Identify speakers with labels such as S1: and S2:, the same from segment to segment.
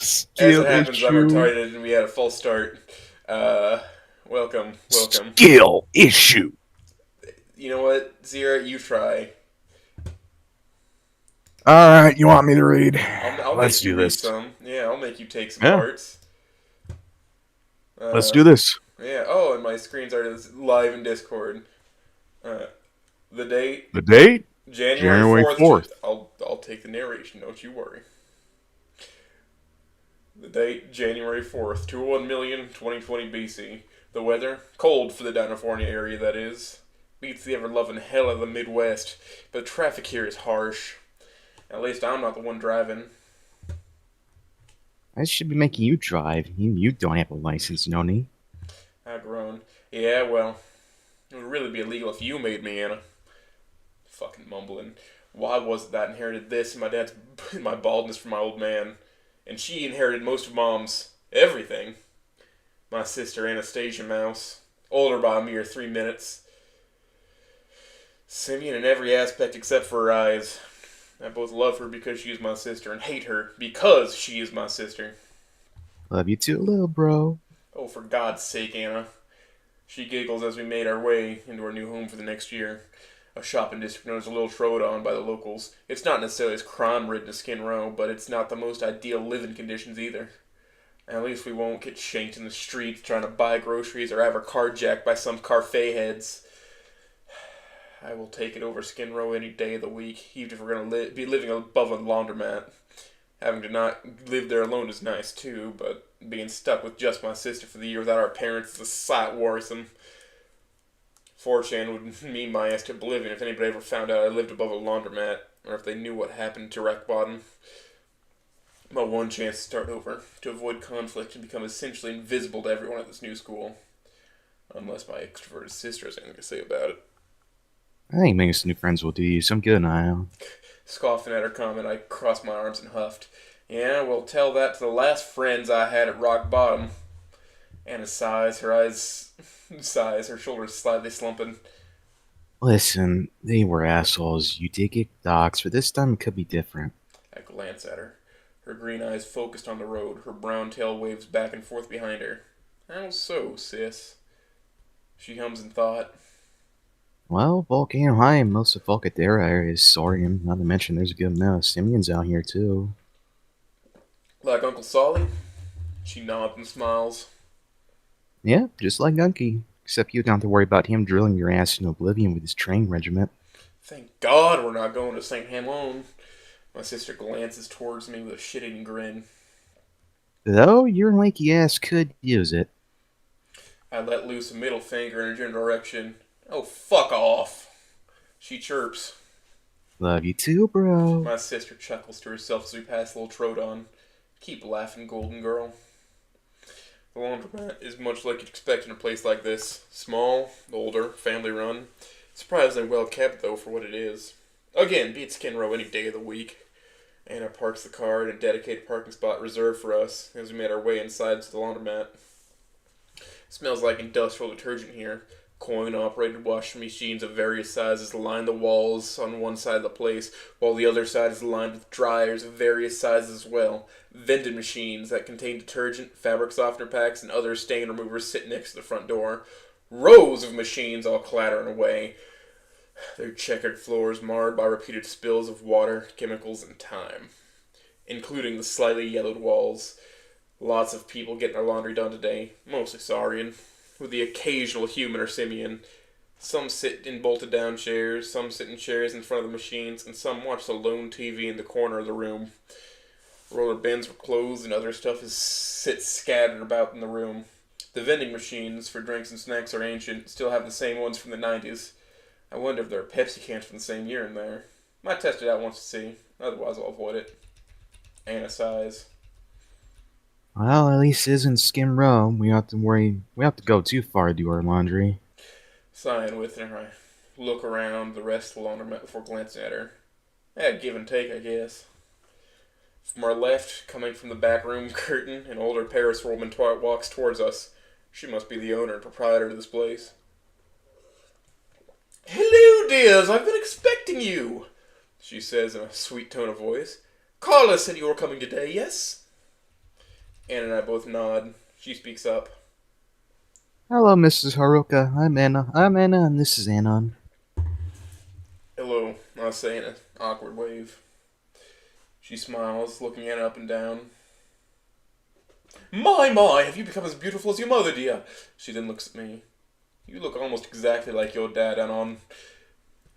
S1: As it
S2: Skill
S1: happens, I'm
S2: issue.
S1: retarded and we had a false start. Uh, welcome.
S2: Skill issue.
S1: You know what, Zira, you try.
S2: All right, you want me to read?
S1: I'll
S2: Let's
S1: make you
S2: do
S1: read
S2: this.
S1: some. Yeah, I'll make you take some
S2: Yeah,
S1: parts.
S2: let's
S1: Uh,
S2: do this.
S1: yeah. Oh, and my screen's already live in Discord. Uh, the date,
S2: The date?
S1: January
S2: January
S1: 4th.
S2: 4th.
S1: I'll take the narration. Don't you worry. The date, January 4th, 201 2020 BC. The weather, cold for the California area, that is. Beats the ever loving hell of the Midwest, but the traffic here is harsh. At least I'm not the one driving.
S2: I should be making you drive. You don't have a license, Noni.
S1: I groan. Yeah, well, it would really be illegal if you made me, Anna. Fucking mumbling. Why was it that I inherited this and my dad's my baldness from my old man, and she inherited most of Mom's everything? My sister Anastasia Mouse, older by a mere 3 minutes. Simeon in every aspect except for her eyes. I both love her because she is my sister and hate her because she is my sister.
S2: Love you too, little bro.
S1: Oh, for God's sake, Anna. She giggles as we made our way into our new home for the next year. A shopping district known as a Little Troodon by the locals. It's not necessarily as crime-ridden as Skin Row, but it's not the most ideal living conditions either. At least we won't get shanked in the streets trying to buy groceries or have our car jacked by some Carfay heads. I will take it over Skin Row any day of the week, even if we're going to be living above a laundromat. Having to not live there alone is nice too, but being stuck with just my sister for the year without our parents is a sight worrisome. 4chan would mean my ass to oblivion if anybody ever found out I lived above a laundromat, or if they knew what happened to Wreck Bottom. My one chance to start over, to avoid conflict and become essentially invisible to everyone at this new school. Unless my extroverted sister has anything to say about it.
S2: I think making some new friends will do you some good, Niall.
S1: Scoffing at her comment, I crossed my arms and huffed. Yeah, well, tell that to the last friends I had at rock bottom. Anna sighs, her shoulders slightly slumping.
S2: Listen, they were assholes. You did get docs, but this time it could be different.
S1: I glance at her. Her green eyes focused on the road, her brown tail waves back and forth behind her. How so, sis? She hums in thought.
S2: Well, Volcano High and most of Volcadera area is Saurian. Not to mention there's a good amount of simians out here, too.
S1: Like Uncle Solly? She nods and smiles.
S2: Yeah, just like Gunky. Except you don't have to worry about him drilling your ass in oblivion with his train regiment.
S1: Thank God we're not going to St. Hamon. My sister glances towards me with a shit-eating grin.
S2: Though your lanky ass could use it.
S1: I let loose a middle finger in a general direction. Oh, fuck off. She chirps.
S2: Love you too, bro.
S1: My sister chuckles to herself as we pass Little Troodon. Keep laughing, golden girl. The laundromat is much like you'd expect in a place like this. Small, older, family run. Surprisingly well kept, though, for what it is. Again, beat Skin Row any day of the week. Anna parks the car in a dedicated parking spot reserved for us as we made our way inside to the laundromat. Smells like industrial detergent here. Coin-operated washing machines of various sizes line the walls on one side of the place, while the other side is lined with dryers of various sizes as well. Vending machines that contain detergent, fabric softener packs, and other stain removers sit next to the front door. Rows of machines all clattering away, their checkered floors marred by repeated spills of water, chemicals, and time, including the slightly yellowed walls. Lots of people getting their laundry done today, mostly Saurian, with the occasional human or simian. Some sit in bolted down chairs, some sit in chairs in front of the machines, and some watch the lone TV in the corner of the room. Roller bins with clothes and other stuff sits scattered about in the room. The vending machines for drinks and snacks are ancient, still have the same ones from the 90s. I wonder if there are Pepsi cans from the same year in there. Might test it out once to see, otherwise I'll avoid it. Anna sighs.
S2: Well, at least it isn't Skim Row. We have to go too far to do our laundry.
S1: Sighing with her, I look around the rest of the laundromat before glancing at her. Give and take, I guess. From our left, coming from the back room curtain, an older Paris woman walks towards us. She must be the owner and proprietor of this place. Hello, dears, I've been expecting you, she says in a sweet tone of voice. Carla said you were coming today, yes? Anna and I both nod. She speaks up.
S2: Hello, Mrs. Haruka. I'm Anna. I'm Anna, and this is Anon.
S1: Hello, I say in an awkward wave. She smiles, looking Anna up and down. My, have you become as beautiful as your mother, dear? She then looks at me. You look almost exactly like your dad, Anon.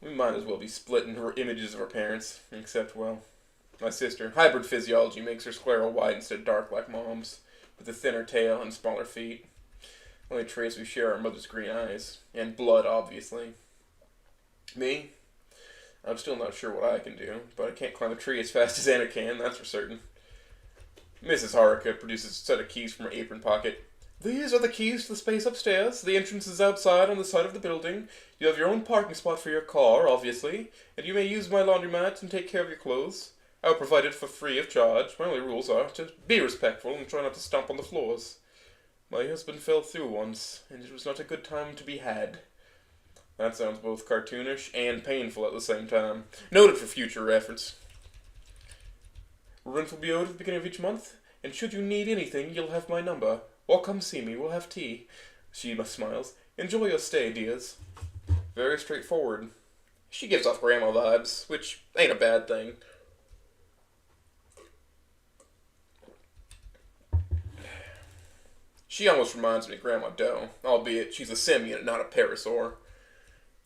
S1: We might as well be splitting her images of our parents, except, well, my sister. Hybrid physiology makes her scleral white instead of dark like mom's, with a thinner tail and smaller feet. Only traits we share are our mother's green eyes, and blood, obviously. Me? I'm still not sure what I can do, but I can't climb a tree as fast as Anna can, that's for certain. Mrs. Haruka produces a set of keys from her apron pocket. These are the keys to the space upstairs. The entrance is outside on the side of the building. You have your own parking spot for your car, obviously, and you may use my laundromat and take care of your clothes. I will provide it for free of charge. My only rules are to be respectful and try not to stomp on the floors. My husband fell through once, and it was not a good time to be had. That sounds both cartoonish and painful at the same time. Noted for future reference. Rent will be owed at the beginning of each month, and should you need anything, you'll have my number. Or come see me, we'll have tea. She smiles. Enjoy your stay, dears. Very straightforward. She gives off grandma vibes, which ain't a bad thing. She almost reminds me of Grandma Doe, albeit she's a simian and not a parasaur.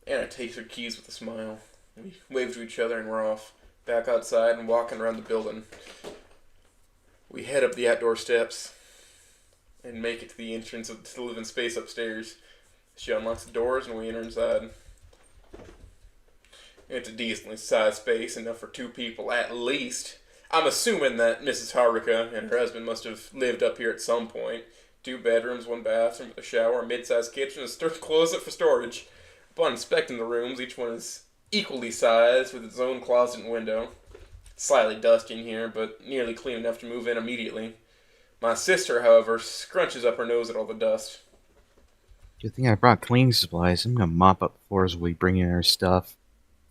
S1: Anna takes her keys with a smile. We wave to each other and we're off, back outside and walking around the building. We head up the outdoor steps and make it to the entrance to the living space upstairs. She unlocks the doors and we enter inside. It's a decently sized space, enough for 2 people at least. I'm assuming that Mrs. Haruka and her husband must have lived up here at some point. 2 bedrooms, 1 bathroom with a shower, a mid-sized kitchen, and a closet for storage. Upon inspecting the rooms, each one is equally sized with its own closet and window. Slightly dusty in here, but nearly clean enough to move in immediately. My sister, however, scrunches up her nose at all the dust.
S2: Good thing I brought cleaning supplies. I'm gonna mop up the floors while we bring in our stuff.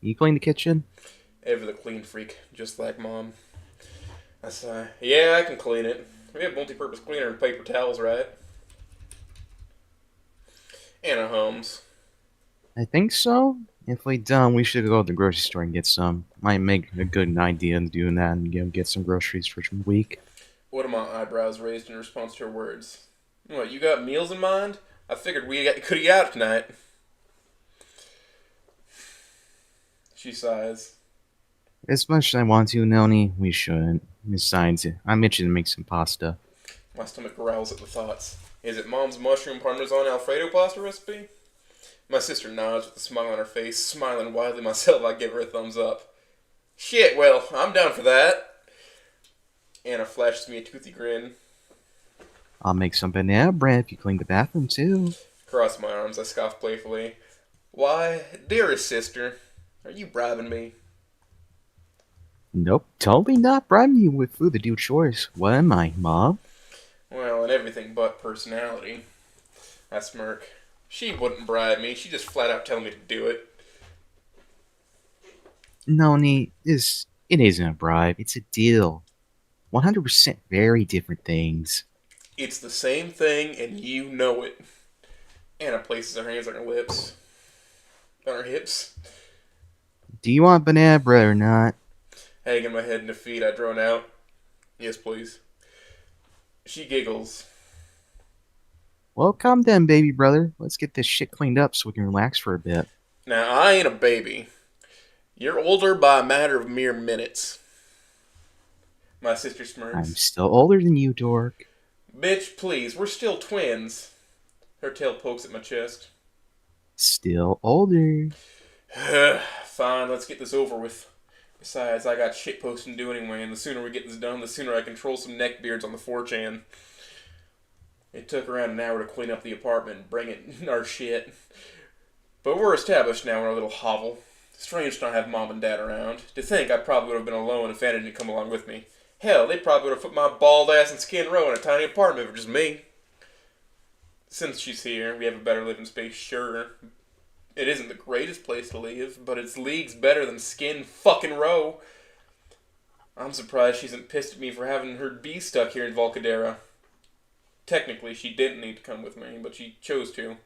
S2: You clean the kitchen?
S1: Ever the clean freak, just like Mom. I sigh. Yeah, I can clean it. We have multi-purpose cleaner and paper towels, right? Anna hums.
S2: I think so. If we don't, we should go to the grocery store and get some. Might make a good idea of doing that and get some groceries for the week.
S1: One of my eyebrows raised in response to her words. What, you got meals in mind? I figured we could eat out tonight. She sighs.
S2: As much as I want to, Noni, we shouldn't. Besides, I mentioned to make some pasta.
S1: My stomach growls at the thoughts. Is it Mom's mushroom parmesan Alfredo pasta recipe? My sister nods with a smile on her face, smiling widely myself. I give her a thumbs up. Shit, well, I'm down for that. Anna flashes me a toothy grin.
S2: I'll make some banana bread if you clean the bathroom, too.
S1: Cross my arms, I scoff playfully. Why, dearest sister, are you bribing me?
S2: Nope, totally not bribing you with food to do chores. What am I, Mom?
S1: Well, in everything but personality. I smirk. She wouldn't bribe me, she just flat out telling me to do it.
S2: Noni, it isn't a bribe. It's a deal. 100% very different things.
S1: It's the same thing, and you know it. Anna places her hands on her lips. On her hips.
S2: Do you want banana bread or not?
S1: Hanging my head in defeat, I drone out. Yes, please. She giggles.
S2: Well, come then, baby brother. Let's get this shit cleaned up so we can relax for a bit.
S1: Now, I ain't a baby. You're older by a matter of mere minutes. My sister smirks.
S2: I'm still older than you, dork.
S1: Bitch, please, we're still twins. Her tail pokes at my chest.
S2: Still older.
S1: Fine, let's get this over with. Besides, I got shit posting to do anyway, and the sooner we get this done, the sooner I can troll some neckbeards on the 4chan. It took around an hour to clean up the apartment and bring it our shit. But we're established now in our little hovel. Strange to not have Mom and Dad around. To think I probably would have been alone if Anna didn't come along with me. Hell, they probably would have put my bald ass in Skid Row in a tiny apartment for just me. Since she's here, we have a better living space, sure. It isn't the greatest place to live, but it's leagues better than Skin fucking Row. I'm surprised she isn't pissed at me for having her bee stuck here in Volcadera. Technically, she didn't need to come with me, but she chose to.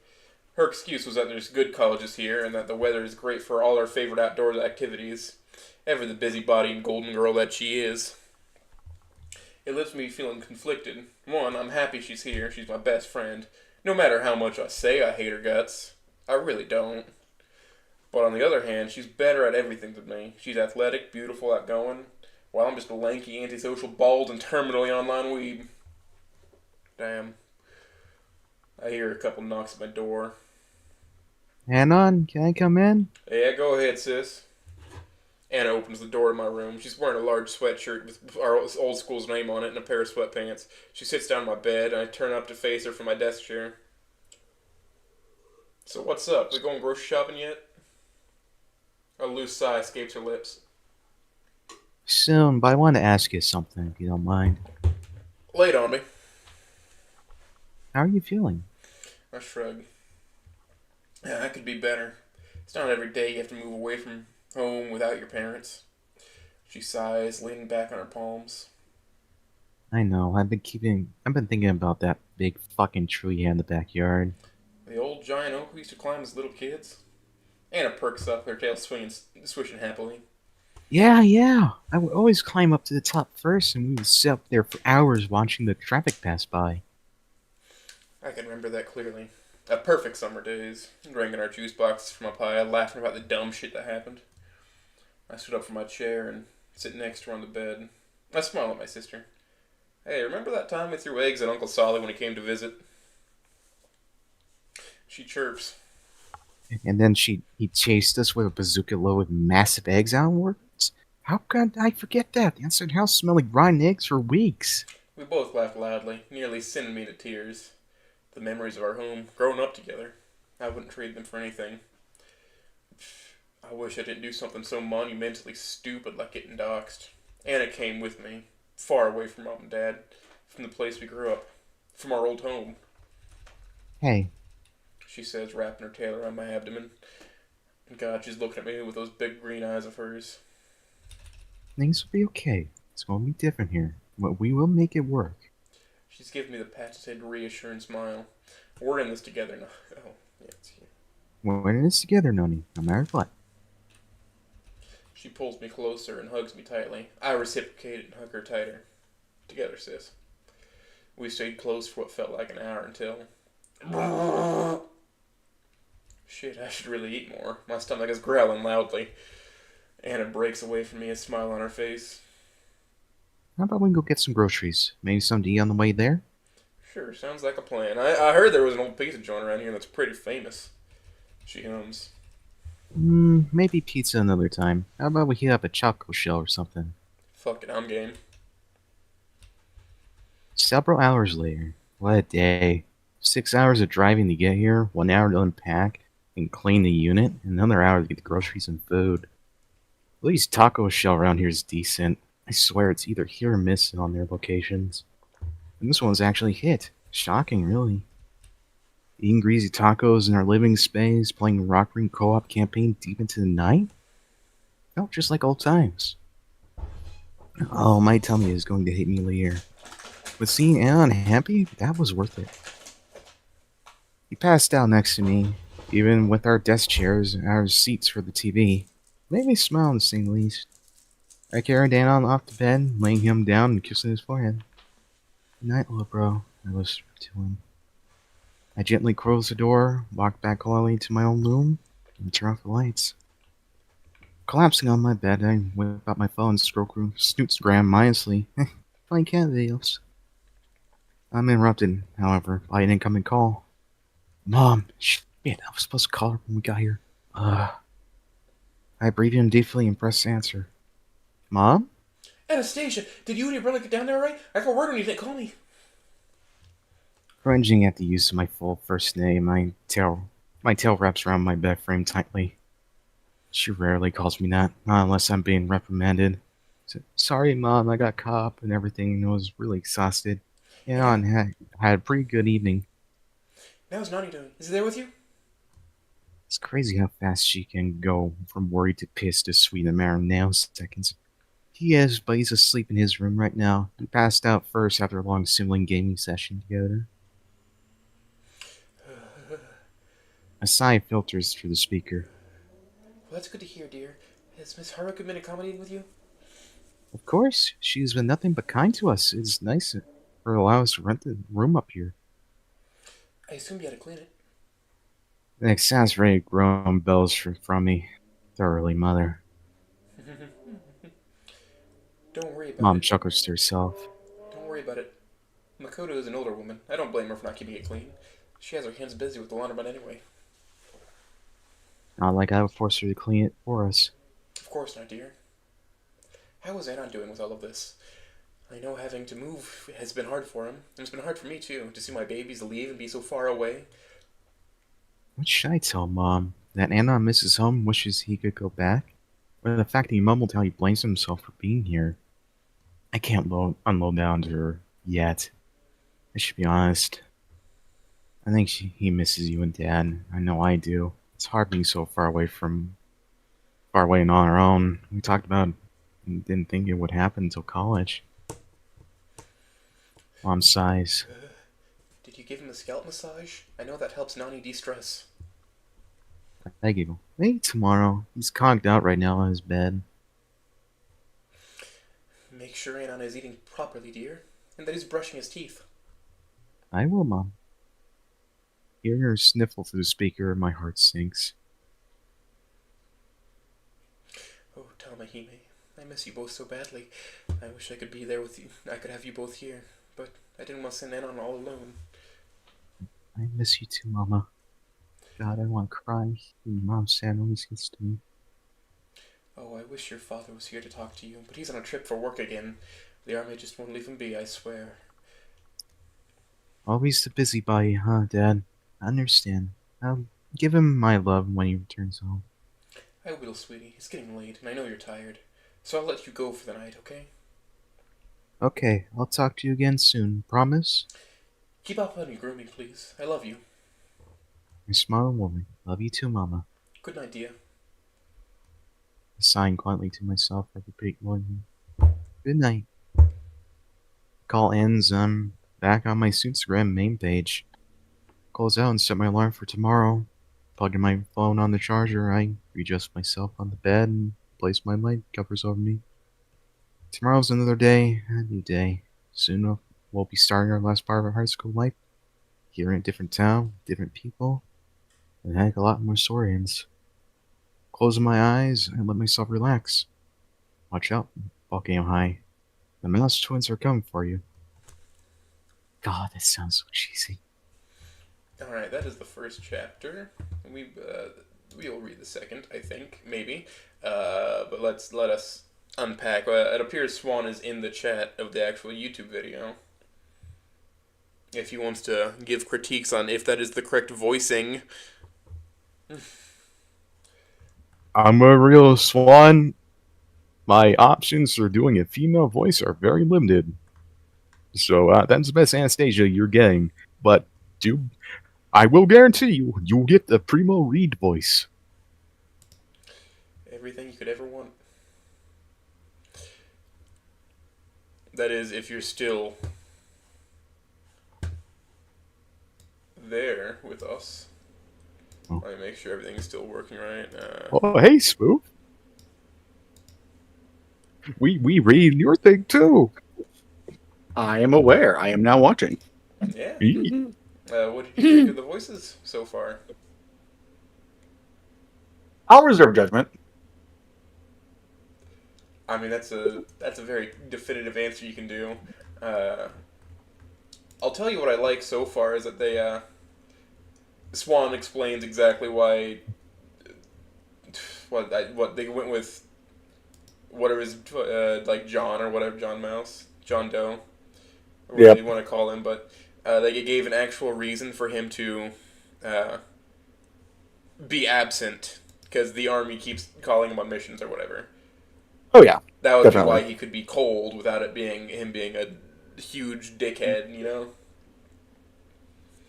S1: Her excuse was that there's good colleges here and that the weather is great for all her favorite outdoor activities. Ever the busybody and golden girl that she is. It leaves me feeling conflicted. One, I'm happy she's here. She's my best friend. No matter how much I say I hate her guts, I really don't. But on the other hand, she's better at everything than me. She's athletic, beautiful, outgoing, while I'm just a lanky, antisocial, bald, and terminally online weeb. Damn. I hear a couple knocks at my door.
S2: Anon, can I come in?
S1: Yeah, go ahead, sis. Anna opens the door of my room. She's wearing a large sweatshirt with our old school's name on it and a pair of sweatpants. She sits down on my bed, and I turn up to face her from my desk chair. So what's up? We going grocery shopping yet? A loose sigh escapes her lips.
S2: Soon, but I want to ask you something, if you don't mind.
S1: Lay it on me.
S2: How are you feeling?
S1: I shrug. Yeah, I could be better. It's not every day you have to move away from home without your parents. She sighs, leaning back on her palms.
S2: I know, I've been thinking about that big fucking tree you had in the backyard.
S1: The old giant oak we used to climb as little kids. Anna perks up, her tail swishing happily.
S2: Yeah, yeah. I would always climb up to the top first, and we would sit up there for hours watching the traffic pass by.
S1: I can remember that clearly. A perfect summer days, drinking our juice boxes from a pile, laughing about the dumb shit that happened. I stood up from my chair and sit next to her on the bed. I smile at my sister. Hey, remember that time we threw eggs at Uncle Solly when he came to visit? She chirps.
S2: And then he chased us with a bazooka load of massive eggs outwards. How could I forget that? The inside house smelled like rotten eggs for weeks.
S1: We both laughed loudly, nearly sending me to tears. The memories of our home, growing up together. I wouldn't trade them for anything. I wish I didn't do something so monumentally stupid like getting doxxed. Anna came with me, far away from mom and dad, from the place we grew up, from our old home,
S2: Hey,
S1: she says, wrapping her tail around my abdomen. And God, she's looking at me with those big green eyes of hers.
S2: things will be okay. It's going to be different here, but we will make it work.
S1: She's giving me the pat-head reassuring smile. We're in this together now. Oh, yeah, it's you.
S2: We're in this together, Noni, no matter what.
S1: She pulls me closer and hugs me tightly. I reciprocate and hug her tighter. Together, sis. We stayed close for what felt like an hour until... Shit, I should really eat more. My stomach is growling loudly. Anna breaks away from me, a smile on her face.
S2: How about we go get some groceries? Maybe some to eat on the way there?
S1: Sure, sounds like a plan. I heard there was an old pizza joint around here that's pretty famous. She hums.
S2: Maybe pizza another time. How about we heat up a choco shell or something?
S1: Fuck it, I'm game.
S2: Several hours later. What a day. 6 hours of driving to get here, 1 hour to unpack and clean the unit, and another hour to get the groceries and food. At least taco shell around here is decent. I swear it's either here or missing on their locations. And this one's actually hit. Shocking, really. Eating greasy tacos in our living space, playing Rock Ring co-op campaign deep into the night? Felt just like old times. Oh, my tummy is going to hit me later. But seeing Anna happy, that was worth it. He passed out next to me, even with our desk chairs and our seats for the TV. Made me smile to say the least. I carried Anna off the bed, laying him down and kissing his forehead. Good night, little bro, I whispered to him. I gently closed the door, walked back quietly to my own room, and turned off the lights. Collapsing on my bed, I whipped out my phone and scrolled through Snootsgram mindlessly, playing cat videos. I'm interrupted, however, by an incoming call. Mom, shit, I was supposed to call her when we got here. I breathed in deeply and pressed answer. Mom?
S1: Anastasia, did you and your brother get down there alright? I got word on you, didn't call me.
S2: Cringing at the use of my full first name, my tail wraps around my bed frame tightly. She rarely calls me that, not unless I'm being reprimanded. Sorry, Mom, I got caught up and everything and was really exhausted. And had a pretty good evening.
S1: How's Nani doing? Is he there with you?
S2: It's crazy how fast she can go from worried to pissed to sweet in a matter of nanoseconds. He is, but he's asleep in his room right now. He passed out first after a long sibling gaming session together. A sigh filters through the speaker.
S1: Well, that's good to hear, dear. Has Miss Haruka been accommodating with you?
S2: Of course, she's been nothing but kind to us. It's nice of her to allow us to rent the room up here.
S1: I assumed you had to clean it.
S2: It sounds very grown bells from me. Thoroughly, mother.
S1: Don't worry about
S2: Mom
S1: it.
S2: chuckles to herself.
S1: Don't worry about it. Makoto is an older woman. I don't blame her for not keeping it clean. She has her hands busy with the laundromat anyway.
S2: Not like I would force her to clean it for us.
S1: Of course not, dear. How is Anon doing with all of this? I know having to move has been hard for him, and it's been hard for me too, to see my babies leave and be so far away.
S2: What should I tell Mom? That Anna misses home, wishes he could go back? Or the fact that he mumbled how he blames himself for being here? I can't unload that onto her yet. I should be honest. I think he misses you and Dad. I know I do. It's hard being so far away and on our own. We talked about didn't think it would happen until college. Mom sighs.
S1: Did you give him a scalp massage? I know that helps Nani de-stress.
S2: I giggle. Maybe tomorrow. He's conked out right now on his bed.
S1: Make sure Anon is eating properly, dear, and that he's brushing his teeth.
S2: I will, Mom. Hearing her sniffle through the speaker, my heart sinks.
S1: Oh, Tamahime, I miss you both so badly. I wish I could be there with you. I could have you both here, but I didn't want to send Anon all alone.
S2: I miss you too, Mama. God, I want to cry. Mom sad always gets to me.
S1: Oh, I wish your father was here to talk to you, but he's on a trip for work again. The army just won't leave him be, I swear.
S2: Always the busybody, huh, Dad? I understand. I'll give him my love when he returns home.
S1: I will, sweetie. It's getting late, and I know you're tired. So I'll let you go for the night, okay?
S2: Okay, I'll talk to you again soon. Promise?
S1: Keep up on your grooming, please. I love you.
S2: I smile warmly. Love you too, Mama.
S1: Good night, dear.
S2: Sighing quietly to myself, I repeat morning. Good night. Call ends. I'm back on my Instagram main page. Close out and set my alarm for tomorrow. Plugging my phone on the charger, I readjust myself on the bed and place my light covers over me. Tomorrow's another day, a new day. Soon we'll be starting our last part of our high school life. Here in a different town, different people, and heck, a lot more stories. Closing my eyes, I let myself relax. Watch out, ball game high. The Mouse twins are coming for you. God, that sounds so cheesy.
S1: Alright, that is the first chapter. We'll read the second, I think, maybe. But let us unpack. It appears Swan is in the chat of the actual YouTube video. If he wants to give critiques on if that is the correct voicing.
S2: I'm a real Swan. My options for doing a female voice are very limited. So that's the best Anastasia you're getting. But I will guarantee you'll get the Primo Reed voice.
S1: Everything you could ever want. That is, if you're still there with us.
S2: Oh.
S1: Let me make sure everything is still working right.
S2: Oh, hey, Spoof. We read your thing too.
S3: I am aware. I am now watching.
S1: Yeah. What did you think of the voices so far?
S3: I'll reserve judgment.
S1: I mean, that's a very definitive answer you can do. I'll tell you what I like so far is that they Swan explains exactly why what they went with whatever is like John or whatever, John Mouse, John Doe, or whatever you want to call him, but they gave an actual reason for him to be absent because the army keeps calling him on missions or whatever.
S3: Oh yeah,
S1: that would
S3: definitely
S1: be why he could be cold without it being him being a huge dickhead, you know?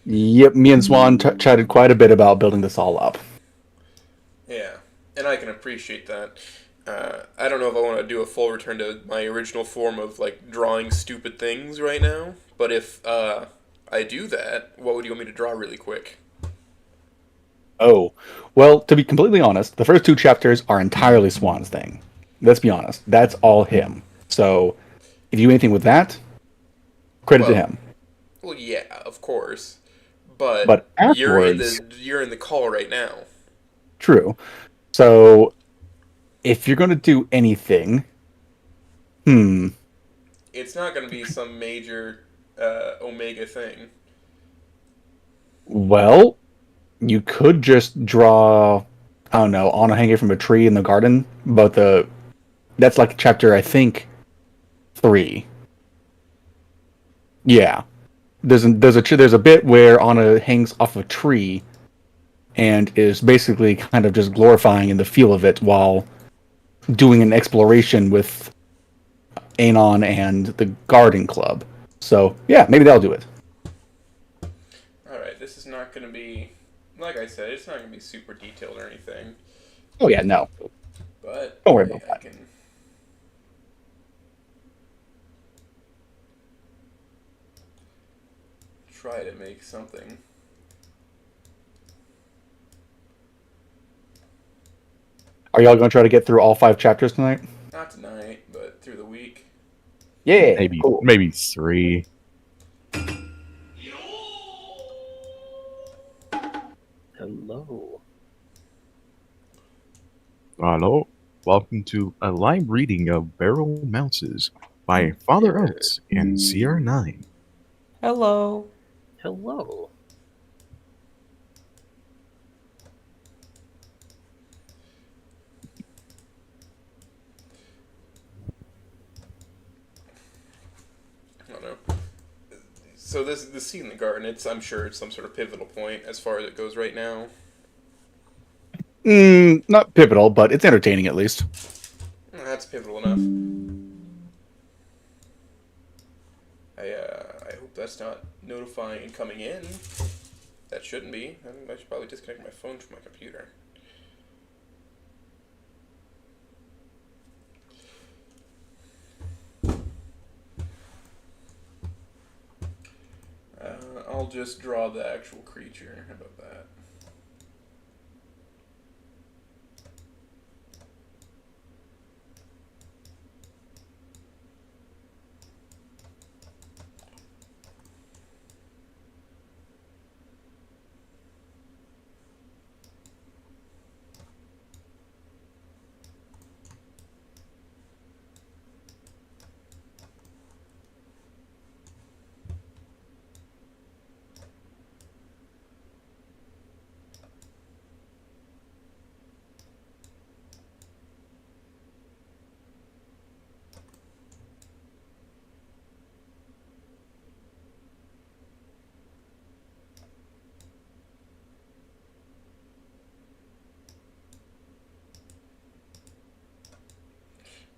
S3: Yep, me and Swan chatted quite a bit about building this all up.
S1: Yeah, and I can appreciate that. I don't know if I want to do a full return to my original form of like drawing stupid things right now, but if I do that, what would you want me to draw really quick?
S3: Oh, well, to be completely honest, the first two chapters are entirely Swan's thing. Let's be honest, that's all him. So, if you do anything with that, credit to
S1: Well,
S3: him.
S1: well, yeah, of course, but
S3: But afterwards,
S1: you're in the call right now.
S3: true. So, if you're going to do anything, hmm,
S1: It's not going to be some major Omega thing.
S3: well, you could just draw, I don't know, Anna hanging from a tree in the garden, but that's like chapter, I think, 3. Yeah. There's a bit where Anna hangs off a tree and is basically kind of just glorifying in the feel of it while doing an exploration with Anon and the Garden Club. So yeah, maybe that'll do it.
S1: All right, this is not going to be, like I said, it's not going to be super detailed or anything,
S3: Oh yeah, no,
S1: but
S3: don't worry about
S1: I
S3: that.
S1: can. Try to make something.
S3: Are y'all gonna try to get through all 5 chapters tonight?
S1: Not tonight, but through the week.
S3: Yeah,
S2: Maybe
S3: cool.
S2: maybe 3.
S4: Hello.
S2: Hello. Welcome to a live reading of Barrel Mouses by Father Oates and CR9.
S5: Hello.
S4: Hello.
S1: I don't know. So this scene in the garden, I'm sure it's some sort of pivotal point as far as it goes right now.
S3: Not pivotal, but it's entertaining at least.
S1: That's pivotal enough. I hope that's not notifying and coming in. That shouldn't be. I should probably disconnect my phone from my computer. I'll just draw the actual creature. How about that?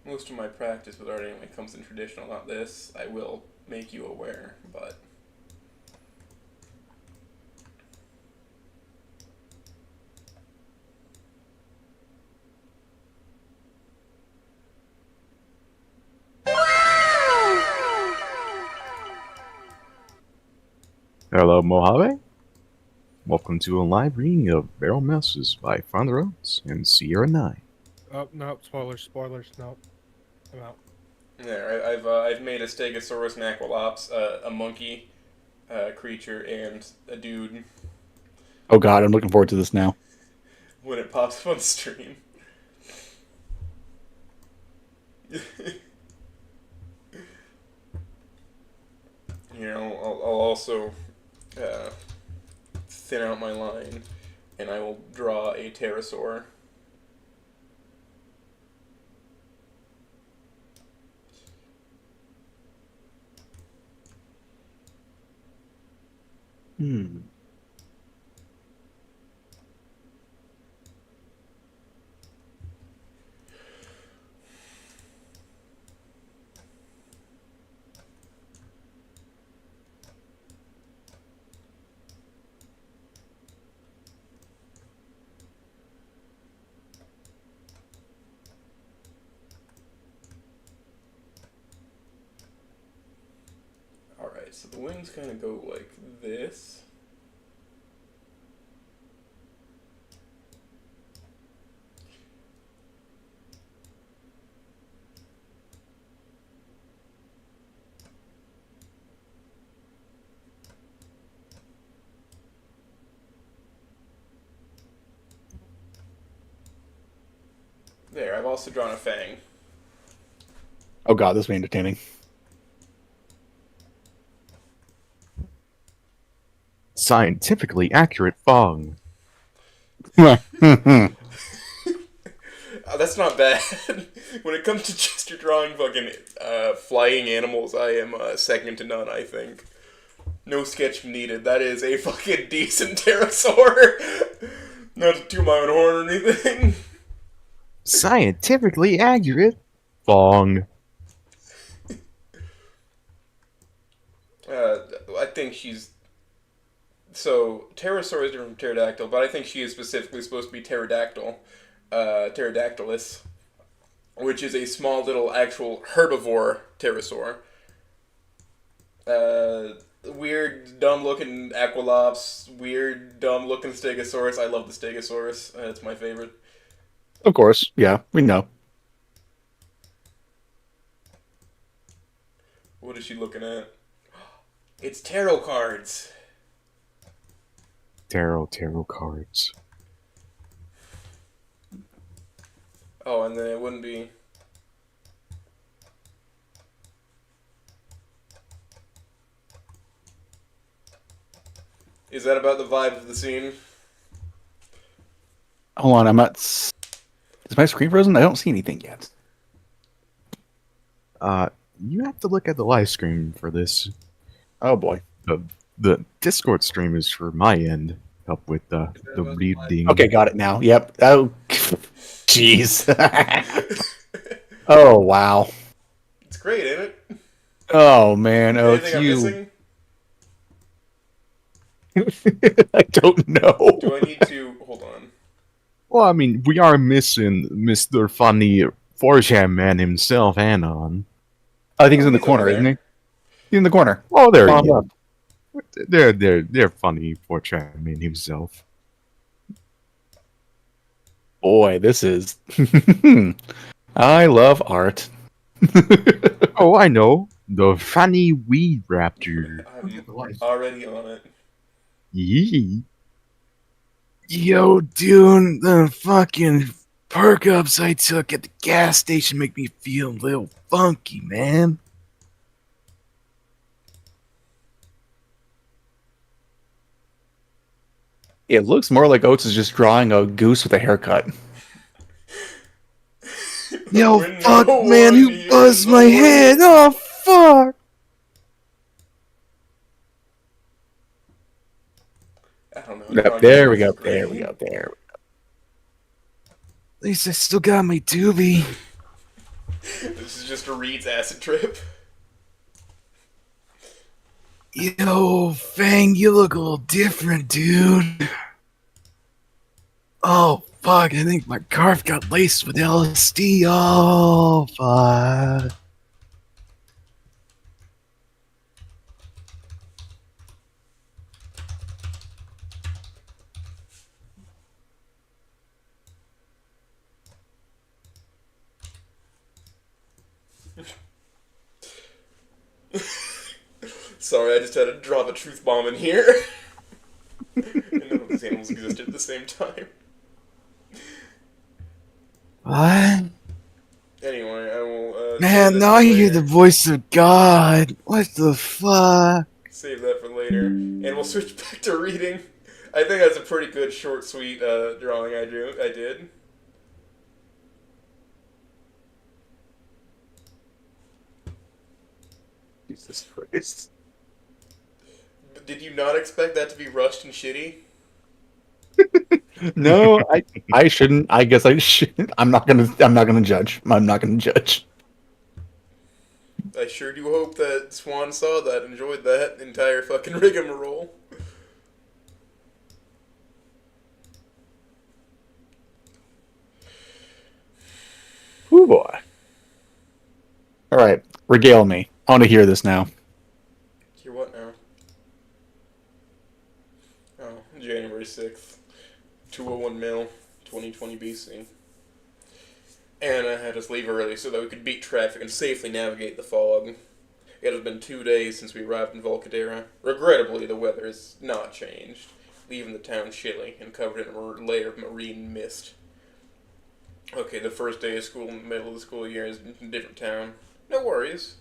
S1: Most of my practice with art anime comes in traditional, not this. I will make you aware, but...
S2: Hello, Mojave. Welcome to a live reading of Barrel Mouses by Father Oates and CR9.
S5: Oh, no, spoilers, no. I'm out.
S1: There, I've made a Stegosaurus and Aqualops, a monkey creature, and a dude
S3: Oh god, I'm looking forward to this now.
S1: when it pops up on stream. I'll also thin out my line, and I will draw a pterosaur.
S3: Hmm.
S1: Alright, so the wings kind of go like this. There, I've also drawn a fang.
S3: Oh god, this will be entertaining.
S2: Scientifically accurate Fong.
S1: That's not bad. When it comes to just your drawing fucking flying animals, I am second to none, I think. No sketch needed. That is a fucking decent pterosaur. Not to toot my own horn or anything.
S2: Scientifically accurate Fong.
S1: I think she's... So, pterosaur is different from pterodactyl, but I think she is specifically supposed to be pterodactyl. Pterodactylus. Which is a small little actual herbivore pterosaur. Weird, dumb-looking Aqualops. Weird, dumb-looking Stegosaurus. I love the Stegosaurus. It's my favorite.
S3: Of course, yeah, we know.
S1: What is she looking at? It's tarot cards.
S2: Tarot cards.
S1: Oh, and then it wouldn't be... Is that about the vibe of the scene?
S3: Hold on, I'm not. Is my screen frozen? I don't see anything yet.
S2: You have to look at the live stream for this.
S3: Oh boy.
S2: The Discord stream is for my end. Help with the reading.
S3: Okay, got it now. Yep. Oh, jeez. Oh wow.
S1: It's great, isn't it?
S3: Oh man. Oh,
S1: Anything
S3: it's
S1: I'm
S3: you.
S1: missing?
S3: I don't know.
S1: Do I need to... Hold on.
S2: Well, I mean, we are missing Mr. Funny Forsham Man himself, Anon.
S3: I think he's in the
S1: He's
S3: corner,
S1: over
S3: isn't
S1: there.
S3: he? He's in the corner.
S2: Oh, there
S3: Bottom
S2: he is.
S3: left.
S2: They're funny Forsham Man himself.
S3: Boy, this is. I love art.
S2: Oh, I know. The funny weed raptor.
S1: I'm already on it.
S2: Yee. Yo, dude, the fucking perk ups I took at the gas station make me feel a little funky, man.
S3: It looks more like Oates is just drawing a goose with a haircut.
S2: Yo,
S1: When
S2: fuck,
S1: no
S2: man,
S1: one
S2: who
S1: hears
S2: buzzed
S1: the
S2: my
S1: word.
S2: head? Oh, fuck.
S1: I don't know.
S3: Yep, there we go. There we go. There.
S2: At least I still got my doobie.
S1: This is just a Reed's acid trip.
S2: Yo, Fang, you look a little different, dude. Oh, fuck, I think my scarf got laced with LSD. Oh, fuck.
S1: Sorry, I just had to drop a truth bomb in here. And none of these animals existed at the same time.
S2: What?
S1: Anyway, I will.
S2: Man, now I hear the voice of God. What the fuck?
S1: Save that for later, and we'll switch back to reading. I think that's a pretty good, short, sweet drawing I did.
S3: Jesus Christ.
S1: But did you not expect that to be rushed and shitty?
S3: No, I shouldn't. I guess I should. I'm not gonna judge. I'm not gonna judge.
S1: I sure do hope that Swan saw that, enjoyed that entire fucking rigmarole.
S3: Ooh boy. All right, regale me. I want to hear this now.
S1: Hear what January 6th, 2:01 mil, 2020 BC. Anna had us leave early so that we could beat traffic and safely navigate the fog. It has been 2 days since we arrived in Volcadera. Regrettably, the weather has not changed, leaving the town chilly and covered in a layer of marine mist. Okay, the first day of school in the middle of the school year is in a different town. No worries.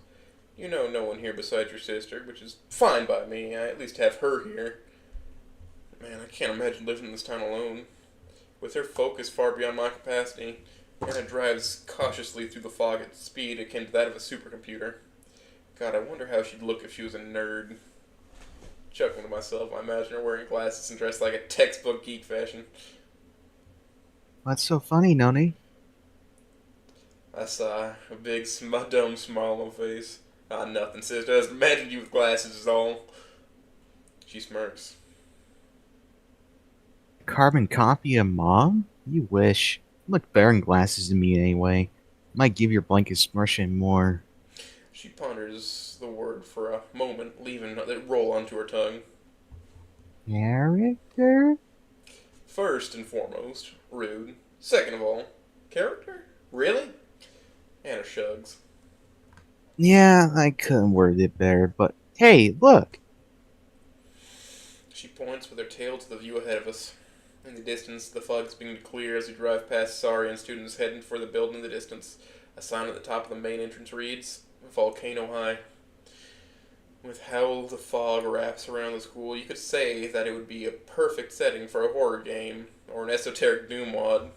S1: You know no one here besides your sister, which is fine by me. I at least have her here. Man, I can't imagine living in this town alone. With her focus far beyond my capacity, Anna drives cautiously through the fog at speed akin to that of a supercomputer. God, I wonder how she'd look if she was a nerd. Chuckling to myself, I imagine her wearing glasses and dressed like a textbook geek fashion.
S2: What's so funny, Noni?
S1: I sigh, a big, dumb smile on my face. Ah, nothing, sister. I just imagined you with glasses is all. She smirks.
S2: Carbon copy of Mom? You wish. You look better in glasses than me anyway. Might give your blanket smirching more.
S1: She ponders the word for a moment, leaving it roll onto her tongue.
S2: Character?
S1: First and foremost, rude. Second of all, character? Really? Anna shrugs.
S2: Yeah, I couldn't word it better, but hey, look!
S1: She points with her tail to the view ahead of us. In the distance, the fog's beginning to clear as we drive past Sari and students heading for the building in the distance. A sign at the top of the main entrance reads, Volcano High. With how the fog wraps around the school, you could say that it would be a perfect setting for a horror game, or an esoteric doom wad.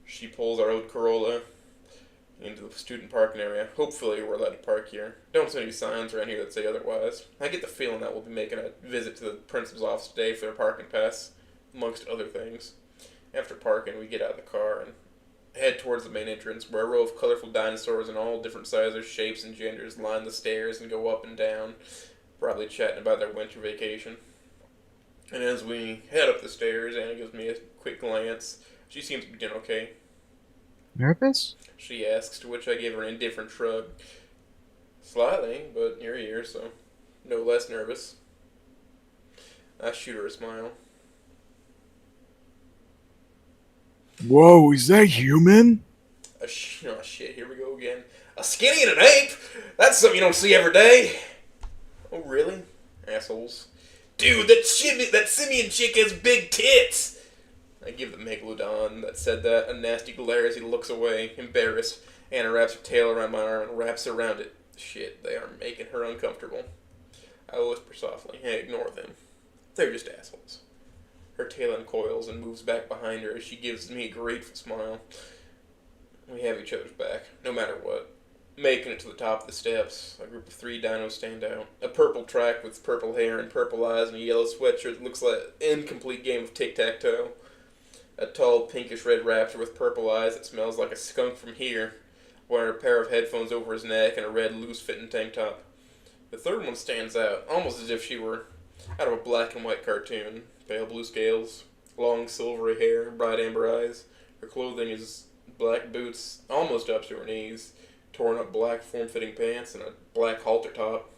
S1: She pulls our old Corolla into the student parking area. Hopefully we're allowed to park here. Don't see any signs around here that say otherwise. I get the feeling that we'll be making a visit to the principal's office today for their parking pass, amongst other things. After parking, we get out of the car and head towards the main entrance, where a row of colorful dinosaurs in all different sizes, shapes, and genders line the stairs and go up and down, probably chatting about their winter vacation. And as we head up the stairs, Anna gives me a quick glance. She seems to be doing okay.
S2: Nervous?
S1: She asks, to which I give her an indifferent shrug. Slightly, but you're here, so no less nervous. I shoot her a smile.
S2: Whoa, is that human?
S1: Oh shit, here we go again. A skinny and an ape? That's something you don't see every day. Oh really? Assholes. Dude, that simian chick has big tits! I give the megalodon that said that a nasty glare as he looks away, embarrassed. Anna wraps her tail around my arm and wraps around it. Shit, they are making her uncomfortable. I whisper softly, hey, ignore them. They're just assholes. Her tail uncoils and moves back behind her as she gives me a grateful smile. We have each other's back, no matter what. Making it to the top of the steps, a group of 3 dinos stand out. A purple track with purple hair and purple eyes and a yellow sweatshirt that looks like an incomplete game of tic-tac-toe. A tall pinkish-red raptor with purple eyes that smells like a skunk from here, wearing a pair of headphones over his neck and a red loose-fitting tank top. The third one stands out, almost as if she were out of a black and white cartoon. Pale blue scales, long silvery hair, bright amber eyes. Her clothing is black boots almost up to her knees, torn up black form-fitting pants, and a black halter top.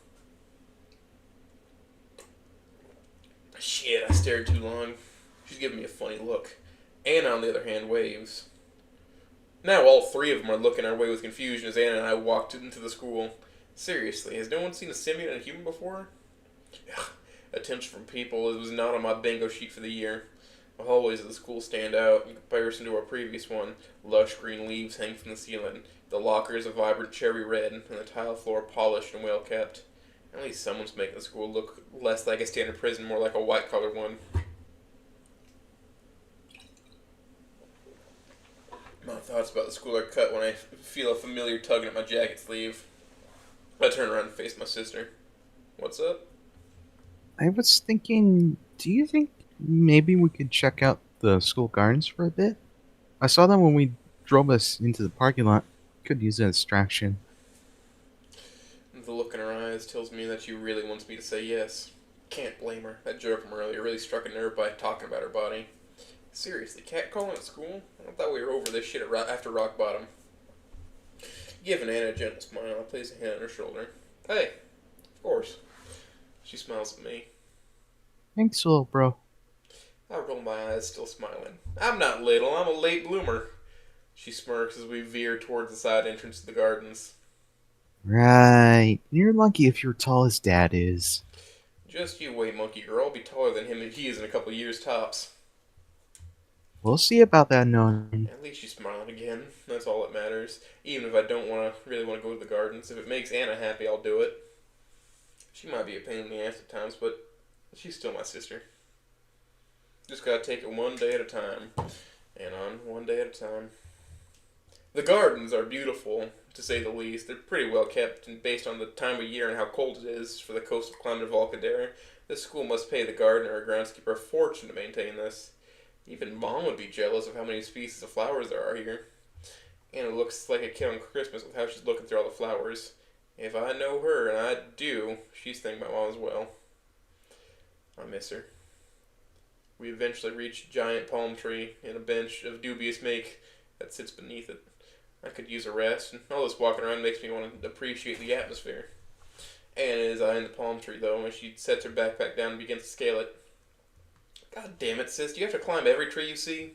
S1: Shit, I stared too long. She's giving me a funny look. Anna, on the other hand, waves. Now all 3 of them are looking our way with confusion as Anna and I walked into the school. Seriously, has no one seen a simian and a human before? Ugh. Attention from people, it was not on my bingo sheet for the year. The hallways of the school stand out in comparison to our previous one. Lush green leaves hang from the ceiling. The lockers a vibrant cherry red, and the tile floor polished and well kept. At least someone's making the school look less like a standard prison, more like a white-collar one. My thoughts about the school are cut when I feel a familiar tugging at my jacket sleeve. I turn around and face my sister. What's up?
S2: I was thinking, do you think maybe we could check out the school gardens for a bit? I saw them when we drove us into the parking lot. Could use a distraction.
S1: The look in her eyes tells me that she really wants me to say yes. Can't blame her. That joke from earlier really struck a nerve by talking about her body. Seriously, catcalling at school? I thought we were over this shit after rock bottom. Giving Anna a gentle smile, I place a hand on her shoulder. Hey, of course. She smiles at me.
S2: Thanks, little bro.
S1: I roll my eyes, still smiling. I'm not little, I'm a late bloomer. She smirks as we veer towards the side entrance to the gardens.
S2: Right. You're lucky if you're tall as Dad is.
S1: Just you wait, monkey girl. I'll be taller than him and he is in a couple years tops.
S2: We'll see about that, Noni.
S1: At least she's smiling again. That's all that matters. Even if I don't really want to go to the gardens, if it makes Anna happy, I'll do it. She might be a pain in the ass at times, but she's still my sister. Just gotta take it one day at a time. And on one day at a time. The gardens are beautiful, to say the least. They're pretty well kept, and based on the time of year and how cold it is for the coastal climate of Volcadere, the school must pay the gardener or groundskeeper a fortune to maintain this. Even Mom would be jealous of how many species of flowers there are here. And it looks like a kid on Christmas with how she's looking through all the flowers. If I know her, and I do, she's thinking about Mom as well. I miss her. We eventually reach a giant palm tree and a bench of dubious make that sits beneath it. I could use a rest, and all this walking around makes me want to appreciate the atmosphere. Anna is eyeing the palm tree, though, as she sets her backpack down and begins to scale it. God damn it, sis, do you have to climb every tree you see?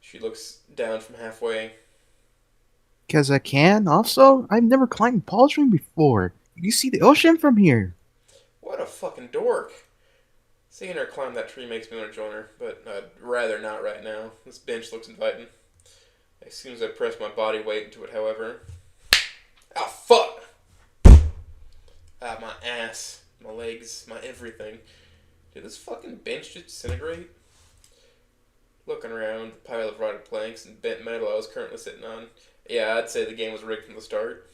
S1: She looks down from halfway.
S2: 'Cause I can. Also, I've never climbed a palm tree before. You see the ocean from here.
S1: What a fucking dork. Seeing her climb that tree makes me want to join her, but I'd rather not right now. This bench looks inviting. As soon as I press my body weight into it, however... Ah, fuck! Ah, my ass, my legs, my everything. Did this fucking bench just disintegrate? Looking around the pile of rotted planks and bent metal I was currently sitting on, yeah, I'd say the game was rigged from the start.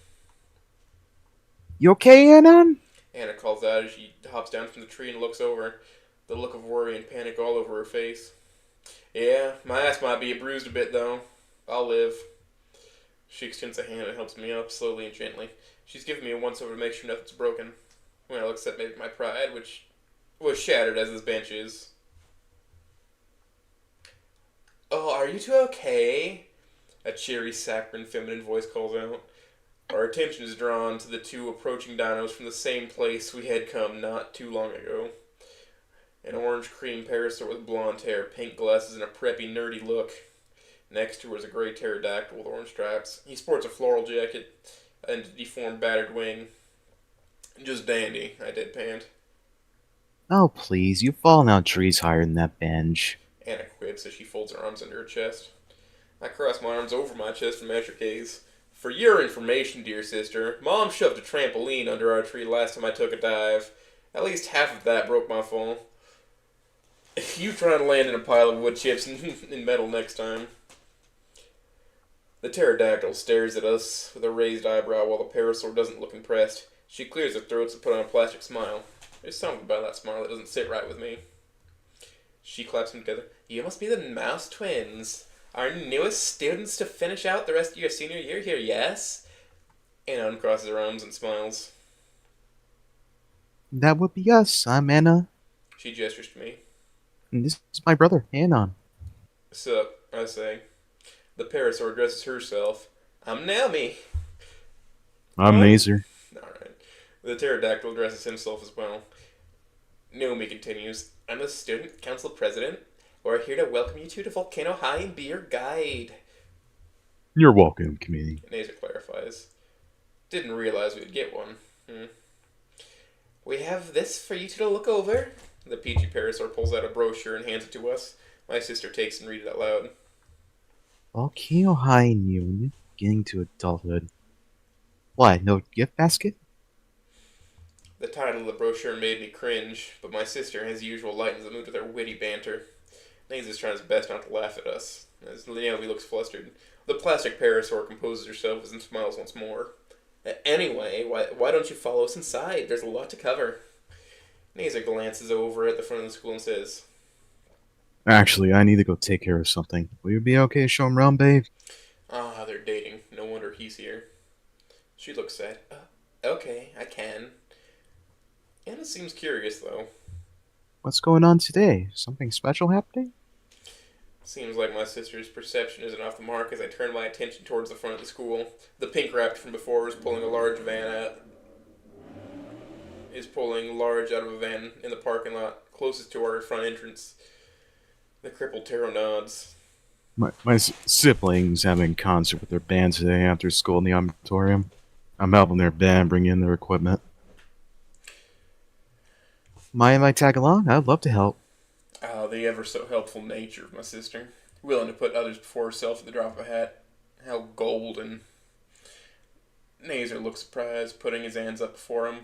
S2: You okay, Anon?
S1: Anna calls out as she hops down from the tree and looks over, the look of worry and panic all over her face. Yeah, my ass might be bruised a bit, though. I'll live. She extends a hand and helps me up, slowly and gently. She's giving me a once-over to make sure nothing's broken. Well, except maybe my pride, which was shattered as this bench is. Oh, are you two okay? A cheery, saccharine, feminine voice calls out. Our attention is drawn to the two approaching dinos from the same place we had come not too long ago. An orange cream parasaur with blonde hair, pink glasses, and a preppy, nerdy look. Next to her is a gray pterodactyl with orange stripes. He sports a floral jacket and a deformed, battered wing. Just dandy, I deadpanned.
S2: Oh, please. You've fallen out trees higher than that bench.
S1: Anna quips as she folds her arms under her chest. I cross my arms over my chest and measure gaze. For your information, dear sister, Mom shoved a trampoline under our tree last time I took a dive. At least half of that broke my fall. You try to land in a pile of wood chips and metal next time. The pterodactyl stares at us with a raised eyebrow while the parasaur doesn't look impressed. She clears her throat to put on a plastic smile. There's something about that smile that doesn't sit right with me. She claps them together. You must be the Mouse Twins. Our newest students to finish out the rest of your senior year here, yes? Anna uncrosses her arms and smiles.
S2: That would be us. I'm Anna.
S1: She gestures to me.
S2: And this is my brother, Anon.
S1: Sup, I say. The parasaur addresses herself. I'm Naomi.
S2: I'm
S1: What?
S2: Nazer.
S1: Alright. The pterodactyl addresses himself as well. Naomi continues. I'm the student council president. We're here to welcome you two to Volcano High and be your guide.
S2: You're welcome, committee.
S1: Nazer clarifies. Didn't realize we'd get one. We have this for you two to look over. The peachy parasaur pulls out a brochure and hands it to us. My sister takes and reads it out loud.
S2: Volcano High and you, getting to adulthood. What, no gift basket?
S1: The title of the brochure made me cringe, but my sister, as usual, lightens the mood with her witty banter. Nazer's trying his best not to laugh at us, as Naomi looks flustered. The plastic parasaur composes herself and smiles once more. Anyway, why don't you follow us inside? There's a lot to cover. Nazer glances over at the front of the school and says,
S2: Actually, I need to go take care of something. Will you be okay to show him around, babe?
S1: Ah, they're dating. No wonder he's here. She looks sad. Okay, I can. Anna seems curious, though.
S2: What's going on today? Something special happening?
S1: Seems like my sister's perception isn't off the mark as I turn my attention towards the front of the school. The pink raptor from before is pulling large out of a van in the parking lot closest to our front entrance. The crippled Taro nods.
S2: My siblings having a concert with their band today after school in the auditorium. I'm helping their band bring in their equipment. Mind if I tag along? I'd love to help.
S1: Ah, the ever so helpful nature of my sister. Willing to put others before herself at the drop of a hat. How golden. Nazer looks surprised, putting his hands up before him.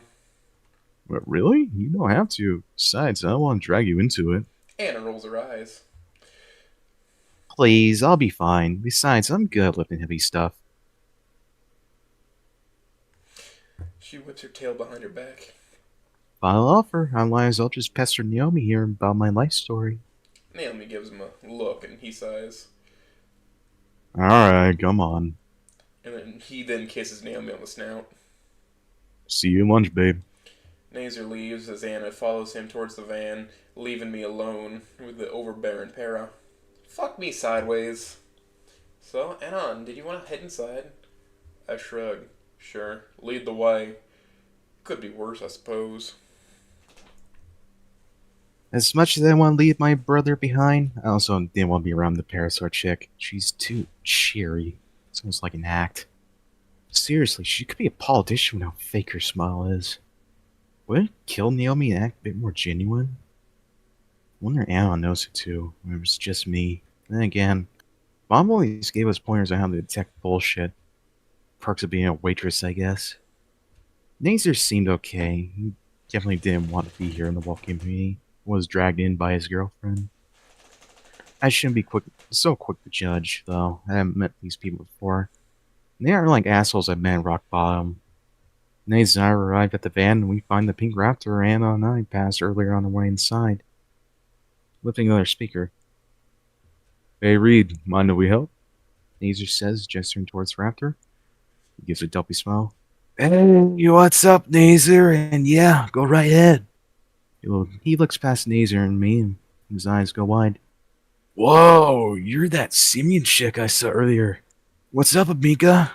S2: But really? You don't have to. Besides, I don't want to drag you into it.
S1: Anna rolls her eyes.
S2: Please, I'll be fine. Besides, I'm good at lifting heavy stuff.
S1: She whips her tail behind her back.
S2: Final offer. Otherwise, I'll just pester Naomi here about my life story.
S1: Naomi gives him a look and he sighs.
S2: Alright, come on.
S1: And then he kisses Naomi on the snout.
S2: See you in lunch, babe.
S1: Nazer leaves as Anna follows him towards the van, leaving me alone with the overbearing para. Fuck me sideways. So, Anon, did you want to head inside? I shrug. Sure, lead the way. Could be worse, I suppose.
S2: As much as I want to leave my brother behind, I also didn't want to be around the Parasaur chick. She's too cheery. It's almost like an act. Seriously, she could be a politician with how fake her smile is. Would it kill Naomi and act a bit more genuine? I wonder if Anna knows it too, or it was just me. Then again, Mom always gave us pointers on how to detect bullshit. Perks of being a waitress, I guess. Nazer seemed okay. He definitely didn't want to be here in the welcome community. Was dragged in by his girlfriend. I shouldn't be so quick to judge, though. I haven't met these people before. They aren't like assholes I met in Rock Bottom. Naze and I arrived at the van and we find the pink raptor Anna and I passed earlier on the way inside. Lifting another speaker. Hey Reed, mind if we help? Nazer says, gesturing towards Raptor. He gives a dopey smile. Hey, what's up, Nazer? And yeah, go right ahead. He looks past Nazer and me, and his eyes go wide. Whoa, you're that Simeon chick I saw earlier. What's up, Amika?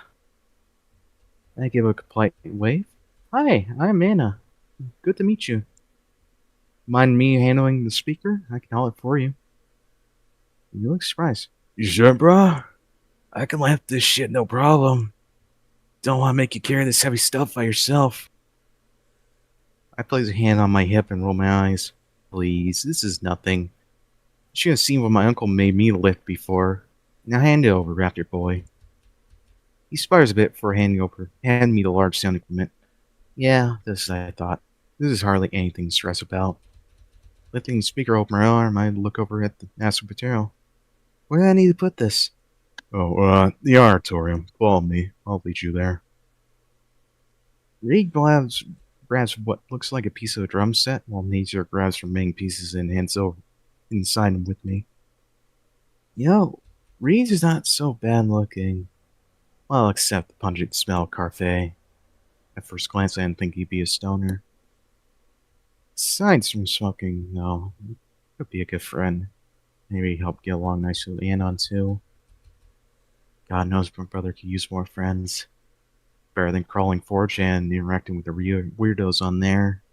S2: I give a polite wave. Hi, I'm Anna. Good to meet you. Mind me handling the speaker? I can hold it for you. You look surprised. You sure, bro? I can lift this shit no problem. Don't want to make you carry this heavy stuff by yourself. I place a hand on my hip and roll my eyes. Please, this is nothing. You should have seen what my uncle made me lift before. Now hand it over, Raptor boy. He sputters a bit before handing me the large sound implement. Yeah, this I thought. This is hardly anything to stress about. Lifting the speaker over my arm, I look over at the master material. Where do I need to put this? Oh, the auditorium. Follow me. I'll lead you there. Reed grabs what looks like a piece of a drum set, while Nature grabs remaining pieces and hands over inside him with me. Reed is not so bad looking. Well, except the pungent smell of Carfay. At first glance, I didn't think he'd be a stoner. Aside from smoking, no, he could be a good friend. Maybe help get along nicely with Anon too. God knows my brother could use more friends. Better than crawling 4chan and interacting with the weirdos on there.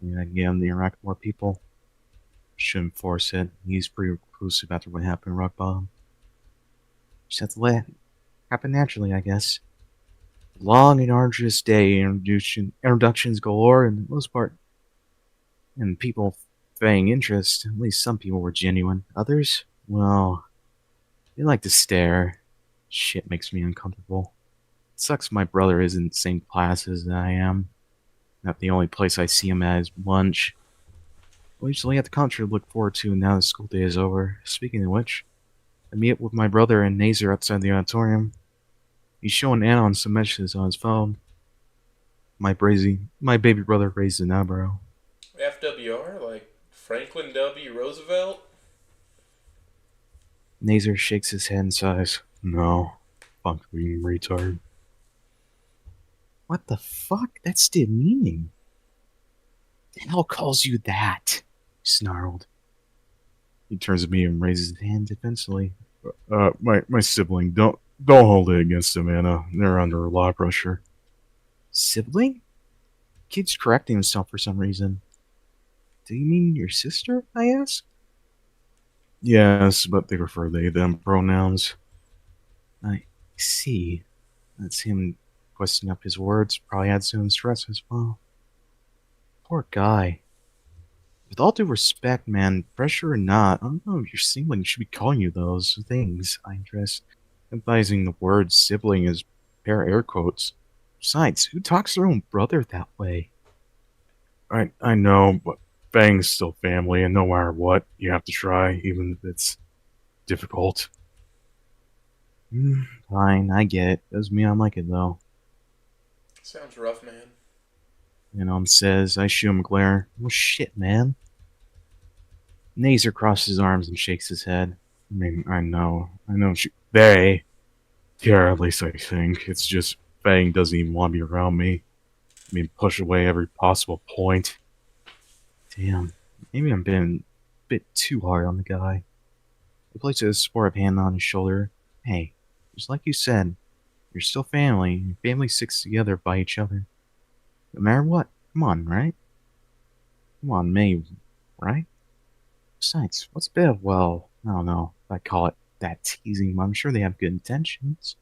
S2: Maybe I can get him to interact with more people. Shouldn't force it. He's pretty reclusive after what happened in Rock Bottom. Just have to let it happen naturally, I guess. Long and arduous day, introductions galore, and the most part, and people feigning interest. At least some people were genuine. Others, well, they like to stare. Shit makes me uncomfortable. It sucks my brother isn't in the same class as I am. Not the only place I see him at is lunch. I usually have the country to look forward to now the school day is over. Speaking of which, I meet up with my brother and Nazer outside the auditorium. He's showing Anon some messages on his phone. My baby brother raised an eyebrow.
S1: FWR? Like Franklin W. Roosevelt?
S2: Nazer shakes his head and sighs. No. Fuck you, retard. What the fuck? That's demeaning. The hell calls you that? He snarled. He turns to me and raises his hand defensively. My sibling, don't hold it against him, Anna. They're under a lot of pressure. Sibling? Kid's correcting himself for some reason. Do you mean your sister? I asked. Yes, but they prefer they, them pronouns. I see. That's him twisting up his words. Probably adds to him stress as well. Poor guy. With all due respect, man, pressure or not, I don't know, your sibling should be calling you those things. I address, emphasizing the word sibling as pair air quotes. Besides, who talks to their own brother that way? I know, but Fang's still family, and no matter what, you have to try, even if it's difficult. Fine, I get it. Doesn't mean I like it, though.
S1: Sounds rough, man.
S2: Says, I shoot him a glare. Well, shit, man. Nazer crosses his arms and shakes his head. I mean, I know. They care, at least I think. It's just Fang doesn't even want to be around me. I mean, push away every possible point. Damn, maybe I'm being a bit too hard on the guy. He places a supportive hand on his shoulder. Hey, just like you said, you're still family. Your family sticks together by each other. No matter what. Come on, right? Come on, May, right? Besides, what's a bit of, well, I don't know if I call it that teasing, but I'm sure they have good intentions.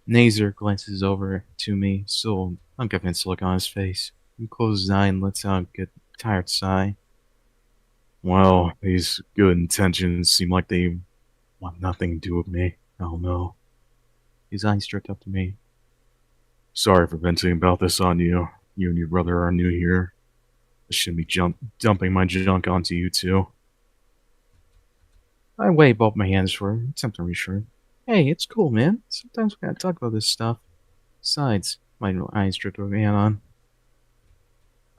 S2: Nazer glances over to me, still unconvinced look on his face. He closes his eye and lets out a good, tired sigh. Well, these good intentions seem like they want nothing to do with me. I don't know. His eyes drift up to me. Sorry for venting about this on you. You and your brother are new here. I shouldn't be dumping my junk onto you two. I wave both my hands for her, attempt to reassure her. Hey, it's cool, man. Sometimes we gotta talk about this stuff. Besides, my eyes drift over on.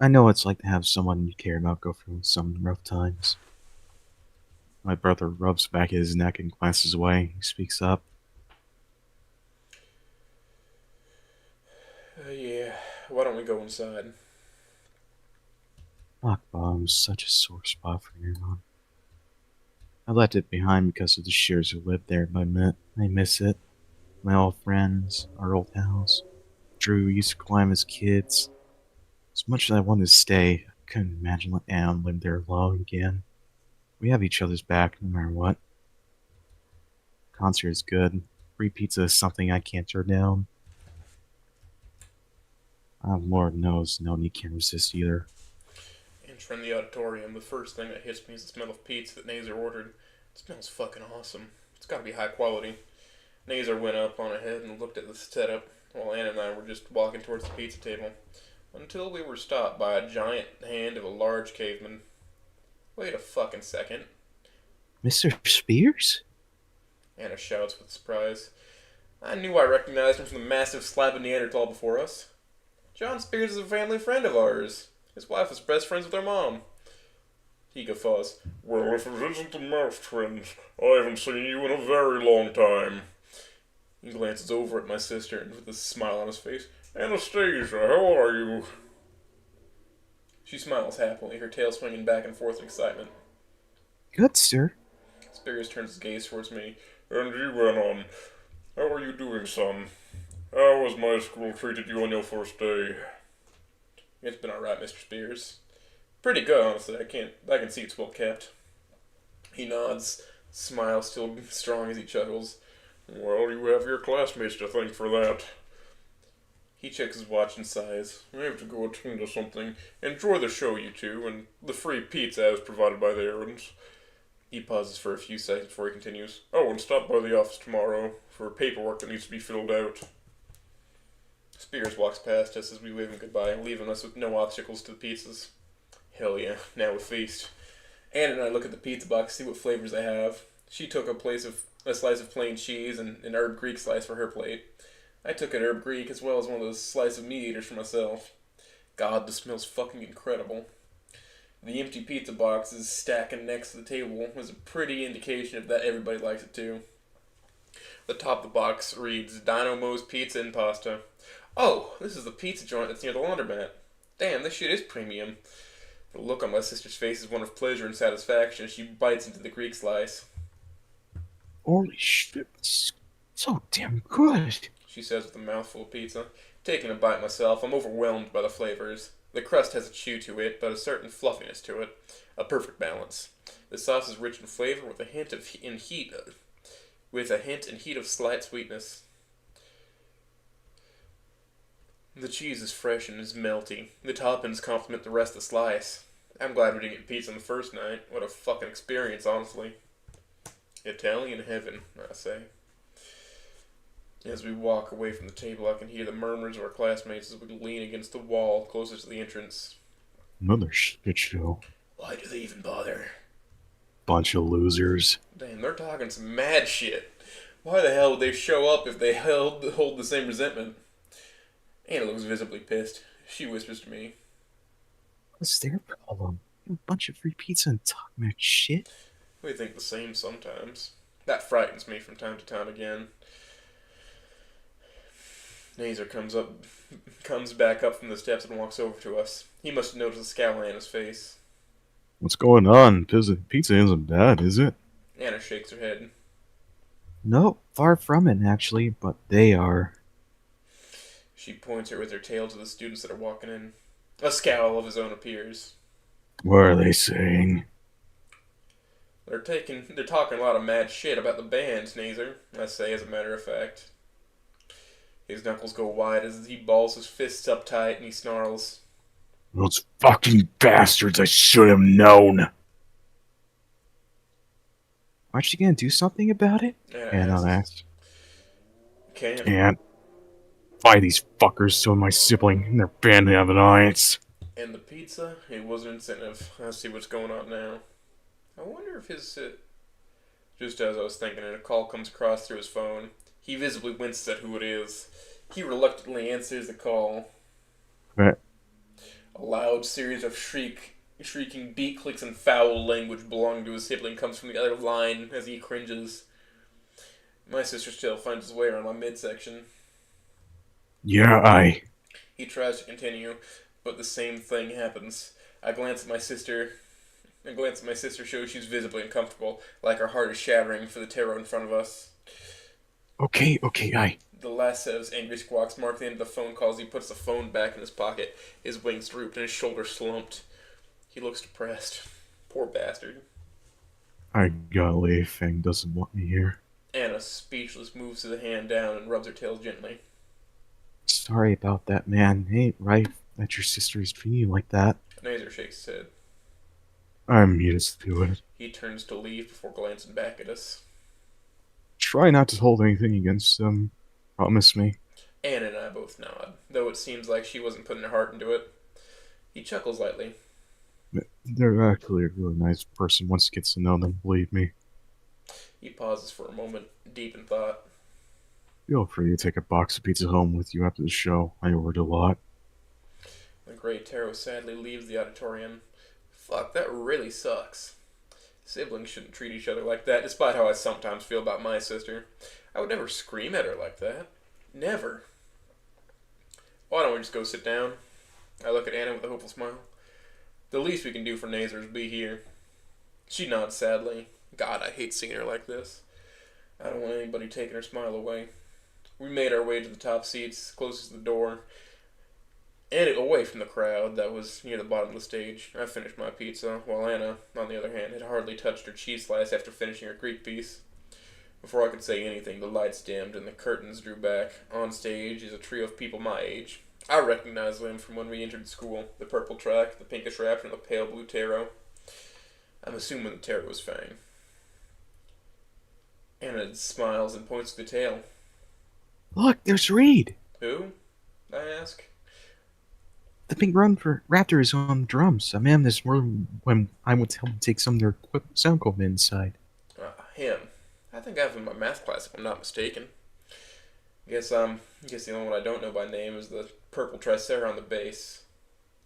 S2: I know it's like to have someone you care about go through some rough times. My brother rubs back his neck and glances away. He speaks up.
S1: Yeah, why don't we go inside?
S2: Rock bottom's such a sore spot for everyone. I left it behind because of the shears who lived there, but I miss it. My old friends, our old house. Drew used to climb as kids. As much as I wanted to stay, I couldn't imagine letting Anne live there alone again. We have each other's back no matter what. Concert is good. Free pizza is something I can't turn down. Lord knows nobody can resist either.
S1: Entering the auditorium, the first thing that hits me is the smell of pizza that Nazer ordered. It smells fucking awesome. It's gotta be high quality. Nazer went up on ahead and looked at the setup, while Anna and I were just walking towards the pizza table, until we were stopped by a giant hand of a large caveman. Wait a fucking second,
S2: Mr. Spears?
S1: Anna shouts with surprise. I knew I recognized him from the massive slab of Neanderthal before us. John Spears is a family friend of ours. His wife was best friends with our mom. He guffaws. Well, if it isn't the mouse twins, I haven't seen you in a very long time. He glances over at my sister and with a smile on his face. Anastasia, how are you? She smiles happily, her tail swinging back and forth in excitement.
S2: Good, sir.
S1: Spears turns his gaze towards me. And you, Anon, how are you doing, son? How has my school treated you on your first day? It's been alright, Mr. Spears. Pretty good, honestly. I can see it's well kept. He nods, smile still strong as he chuckles. Well, you have your classmates to thank for that. He checks his watch and sighs. I have to go attend to something. Enjoy the show, you two, and the free pizza as provided by the errands. He pauses for a few seconds before he continues. Oh, and stop by the office tomorrow for paperwork that needs to be filled out. Spears walks past us as we wave him goodbye, leaving us with no obstacles to the pizzas. Hell yeah, now we feast. Anna and I look at the pizza box, see what flavors they have. She took a slice of plain cheese and an herb Greek slice for her plate. I took an herb Greek as well as one of those slices of meat eaters for myself. God, this smells fucking incredible. The empty pizza boxes stacking next to the table was a pretty indication of that everybody likes it too. The top of the box reads Dino Mo's Pizza and Pasta. Oh, this is the pizza joint that's near the laundromat. Damn, this shit is premium. The look on my sister's face is one of pleasure and satisfaction as she bites into the Greek slice.
S2: Holy shit, it's so damn good.
S1: She says with a mouthful of pizza. Taking a bite myself, I'm overwhelmed by the flavors. The crust has a chew to it, but a certain fluffiness to it, a perfect balance. The sauce is rich in flavor with a hint and heat of slight sweetness. The cheese is fresh and is melty. The toppings complement the rest of the slice. I'm glad we didn't get pizza on the first night. What a fucking experience, honestly. Italian heaven, I say. As we walk away from the table, I can hear the murmurs of our classmates as we lean against the wall closest to the entrance.
S2: Another shit show.
S1: Why do they even bother?
S2: Bunch of losers.
S1: Damn, they're talking some mad shit. Why the hell would they show up if they hold the same resentment? Anna looks visibly pissed. She whispers to me.
S2: What's their problem? A bunch of free pizza and talk mad shit.
S1: We think the same sometimes. That frightens me from time to time again. Nazer comes back up from the steps and walks over to us. He must have noticed the scowl on Anna's face.
S2: What's going on? Pizza isn't bad, is it?
S1: Anna shakes her head.
S2: No, far from it, actually, but they are.
S1: She points her with her tail to the students that are walking in. A scowl of his own appears.
S2: What are they saying?
S1: They're talking a lot of mad shit about the band, Nazer, I say as a matter of fact. His knuckles go wide as he balls his fists up tight and he snarls.
S2: Those fucking bastards, I should have known. Aren't you gonna do something about it? Anna asked. Can't. Why these fuckers so my sibling and their band have an alliance?
S1: And the pizza, it was an incentive. I see what's going on now. I wonder if his... Just as I was thinking, a call comes across through his phone. He visibly winces at who it is. He reluctantly answers the call.
S2: Right.
S1: A loud series of shrieking beat clicks and foul language belonging to his sibling comes from the other line as he cringes. My sister still finds his way around my midsection.
S2: Yeah,
S1: He tries to continue, but the same thing happens. I glance at my sister shows she's visibly uncomfortable, like her heart is shattering for the terror in front of us.
S2: Okay,
S1: The last set of his angry squawks mark the end of the phone call as he puts the phone back in his pocket, his wings drooped and his shoulders slumped. He looks depressed. Poor bastard.
S2: I gotta leave. Fang doesn't want me here.
S1: Anna, speechless, moves his hand down and rubs her tail gently.
S2: Sorry about that, man. It ain't right that your sister is treating you like that.
S1: Nazer shakes his head.
S2: I'm used to it.
S1: He turns to leave before glancing back at us.
S2: Try not to hold anything against them. Promise me.
S1: Anna and I both nod, though it seems like she wasn't putting her heart into it. He chuckles lightly.
S2: They're actually a really nice person once you get to know them, believe me.
S1: He pauses for a moment, deep in thought.
S2: Feel free to take a box of pizza home with you after the show. I ordered a lot.
S1: The gray tarot sadly leaves the auditorium. Fuck, that really sucks. Siblings shouldn't treat each other like that, despite how I sometimes feel about my sister. I would never scream at her like that. Never. Why don't we just go sit down? I look at Anna with a hopeful smile. The least we can do for Nazer is be here. She nods sadly. God, I hate seeing her like this. I don't want anybody taking her smile away. We made our way to the top seats, closest to the door, and away from the crowd that was near the bottom of the stage. I finished my pizza, while Anna, on the other hand, had hardly touched her cheese slice after finishing her Greek piece. Before I could say anything, the lights dimmed and the curtains drew back. On stage is a trio of people my age. I recognized them from when we entered school. The purple track, the pinkish raptor, and the pale blue tarot. I'm assuming the tarot was Fang. Anna smiles and points to the tail.
S2: Look, there's Reed.
S1: Who? I ask.
S2: The pink run for Raptor is on drums. I man this more when I would tell him to take some of their sound equipment inside.
S1: Him. I think I have him in my math class if I'm not mistaken. Guess the only one I don't know by name is the purple tricera on the bass.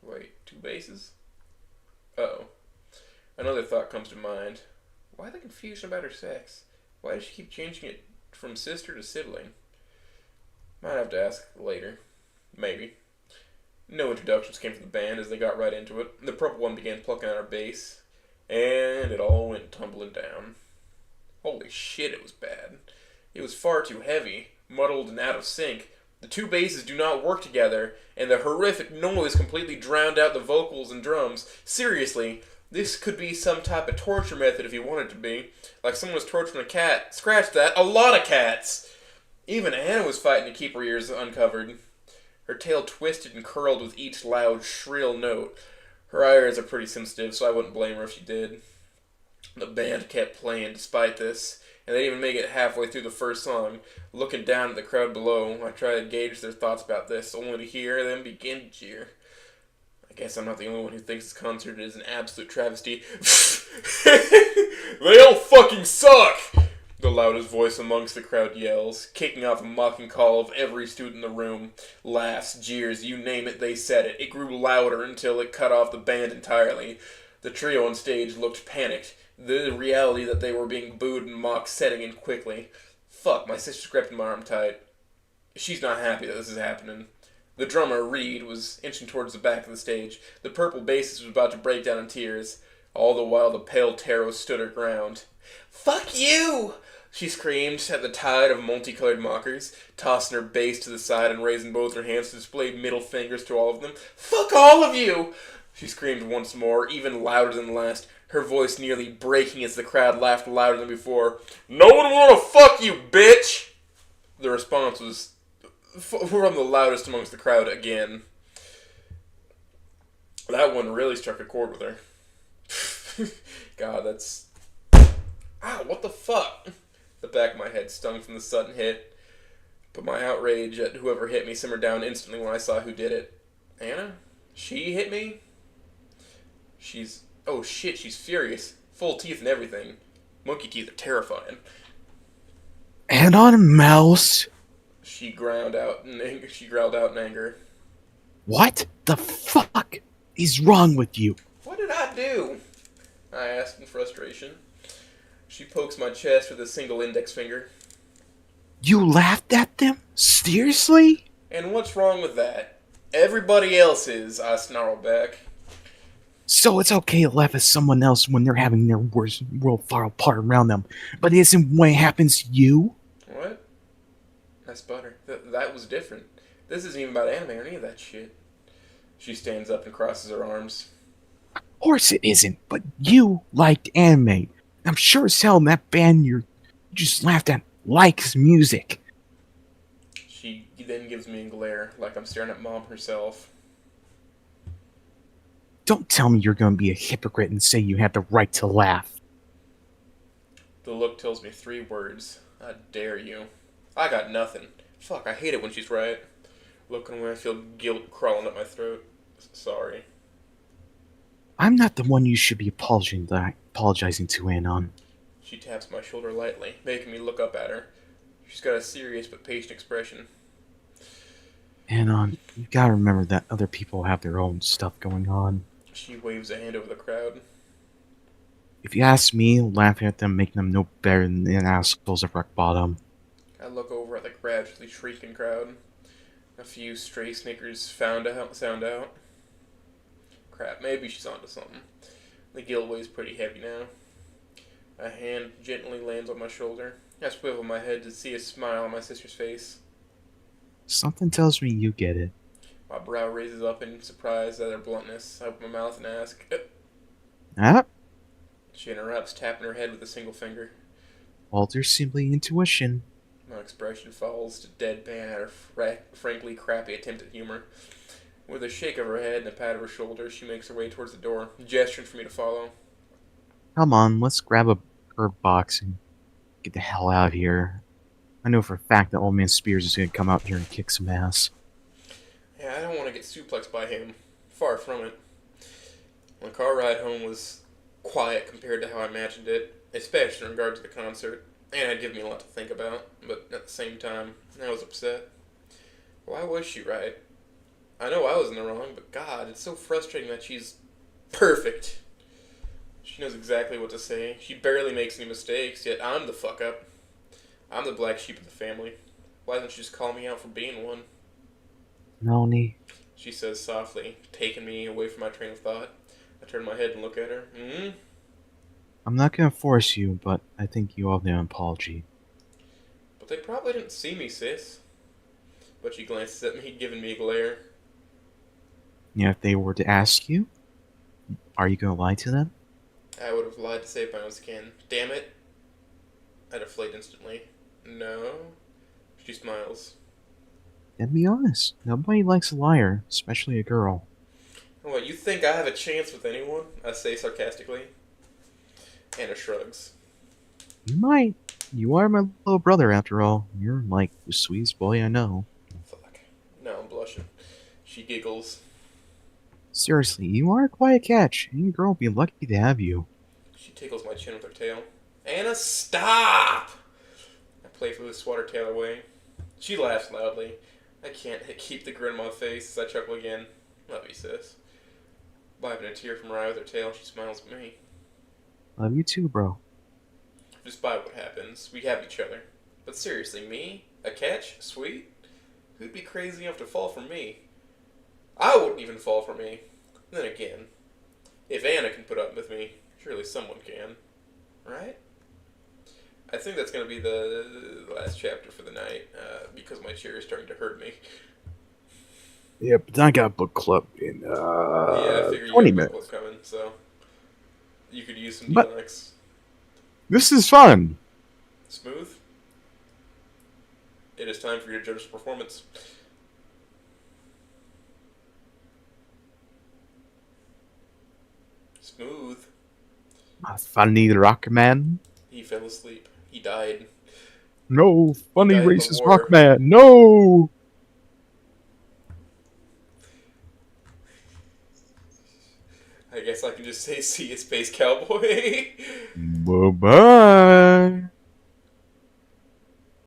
S1: Wait, 2 basses? Uh-oh. Another thought comes to mind. Why the confusion about her sex? Why does she keep changing it from sister to sibling? Might have to ask later. Maybe. No introductions came from the band as they got right into it. The purple one began plucking on her bass, and it all went tumbling down. Holy shit, it was bad. It was far too heavy, muddled and out of sync, The two basses do not work together, and the horrific noise completely drowned out the vocals and drums. Seriously, this could be some type of torture method if you want it to be. Like someone was torturing a cat. Scratch that, a lot of cats! Even Anna was fighting to keep her ears uncovered. Her tail twisted and curled with each loud, shrill note. Her ears are pretty sensitive, so I wouldn't blame her if she did. The band kept playing despite this, and they didn't even make it halfway through the first song. Looking down at the crowd below, I tried to gauge their thoughts about this, only to hear them begin to cheer. I guess I'm not the only one who thinks this concert is an absolute travesty. They all fucking suck! The loudest voice amongst the crowd yells, kicking off a mocking call of every student in the room. Laughs, jeers, you name it, they said it. It grew louder until it cut off the band entirely. The trio on stage looked panicked. The reality that they were being booed and mocked setting in quickly. Fuck, my sister's gripping my arm tight. She's not happy that this is happening. The drummer, Reed, was inching towards the back of the stage. The purple bassist was about to break down in tears. All the while, the pale Taro stood her ground. Fuck you! She screamed at the tide of multicolored mockers, tossing her bass to the side and raising both her hands to display middle fingers to all of them. Fuck all of you! She screamed once more, even louder than last, her voice nearly breaking as the crowd laughed louder than before. No one wanna fuck you, bitch! The response was from the loudest amongst the crowd again. That one really struck a chord with her. God, that's... Ow, what the fuck? The back of my head stung from the sudden hit, but my outrage at whoever hit me simmered down instantly when I saw who did it. Anna? She hit me? Oh shit, she's furious. Full teeth and everything. Monkey teeth are terrifying.
S2: And on a mouse.
S1: She growled out in anger.
S2: What the fuck is wrong with you?
S1: What did I do? I asked in frustration. She pokes my chest with a single index finger.
S2: You laughed at them? Seriously?
S1: And what's wrong with that? Everybody else is, I snarled back.
S2: So it's okay to laugh at someone else when they're having their worst world far apart around them, but it isn't when it happens to you?
S1: What? That's butter. That was different. This isn't even about anime or any of that shit. She stands up and crosses her arms.
S2: Of course it isn't, but you liked anime. I'm sure as hell that band you just laughed at likes music.
S1: She then gives me a glare, like I'm staring at Mom herself.
S2: Don't tell me you're going to be a hypocrite and say you had the right to laugh.
S1: The look tells me 3 words. I dare you. I got nothing. Fuck, I hate it when she's right. Looking away, I feel guilt crawling up my throat. Sorry.
S2: I'm not the one you should be apologizing to, Anon.
S1: She taps my shoulder lightly, making me look up at her. She's got a serious but patient expression.
S2: Anon, you gotta remember that other people have their own stuff going on.
S1: She waves a hand over the crowd.
S2: If you ask me, laughing at them making them no better than the assholes of rock bottom.
S1: I look over at the gradually shrieking crowd. A few stray snickers sound out. Crap, maybe she's onto something. The guilt weighs pretty heavy now. A hand gently lands on my shoulder. I swivel my head to see a smile on my sister's face.
S2: Something tells me you get it.
S1: My brow raises up in surprise at her bluntness. I open my mouth and ask,
S2: Ah?
S1: She interrupts, tapping her head with a single finger.
S2: Walter's simply intuition.
S1: My expression falls to deadpan at her frankly crappy attempt at humor. With a shake of her head and a pat of her shoulder, she makes her way towards the door, gesturing for me to follow.
S2: Come on, let's grab a herb box and get the hell out of here. I know for a fact that Old Man Spears is going to come out here and kick some ass.
S1: Yeah, I don't want to get suplexed by him. Far from it. My car ride home was quiet compared to how I imagined it, especially in regard to the concert, and it gave me a lot to think about, but at the same time, I was upset. Why was she right? I know I was in the wrong, but God, it's so frustrating that she's perfect. She knows exactly what to say. She barely makes any mistakes, yet I'm the fuck up. I'm the black sheep of the family. Why doesn't she just call me out for being one?
S2: Melanie.
S1: She says softly, taking me away from my train of thought. I turn my head and look at her.
S2: I'm not going to force you, but I think you owe them an apology.
S1: But they probably didn't see me, sis. but she glances at me, giving me a glare.
S2: Yeah, if they were to ask you, are you gonna lie to them?
S1: I would have lied to save my own skin. Damn it. I deflate instantly. No. She smiles.
S2: Then be honest. Nobody likes a liar, especially a girl.
S1: What, you think I have a chance with anyone? I say sarcastically. Anna shrugs.
S2: You might. You are my little brother, after all. You're like the sweetest boy I know.
S1: Fuck. Now I'm blushing. She giggles.
S2: Seriously, you are quite a catch. Any girl would be lucky to have you.
S1: She tickles my chin with her tail. Anna, stop! I playfully swat her tail away. She laughs loudly. I can't keep the grin on my face as I chuckle again. Love you, sis. Wiping a tear from her eye with her tail, she smiles at me.
S2: Love you too, bro.
S1: Despite what happens, we have each other. But seriously, me? A catch? Sweet? Who'd be crazy enough to fall for me? I wouldn't even fall for me. Then again, if Anna can put up with me, surely someone can. Right? I think that's going to be the last chapter for the night, because my chair is starting to hurt me.
S2: Yeah, but I got book club in
S1: Yeah, I figure you
S2: 20
S1: have a book
S2: minutes.
S1: club coming, so you could use some
S2: But-
S1: DLX.
S2: This is fun.
S1: Smooth? It is time for you to judge the performance. Smooth.
S2: A funny rock man.
S1: He fell asleep. He died.
S2: No, funny
S1: Died in the
S2: racist
S1: war.
S2: rock man. No.
S1: I guess I can just say see you, Space Cowboy.
S2: Bye bye.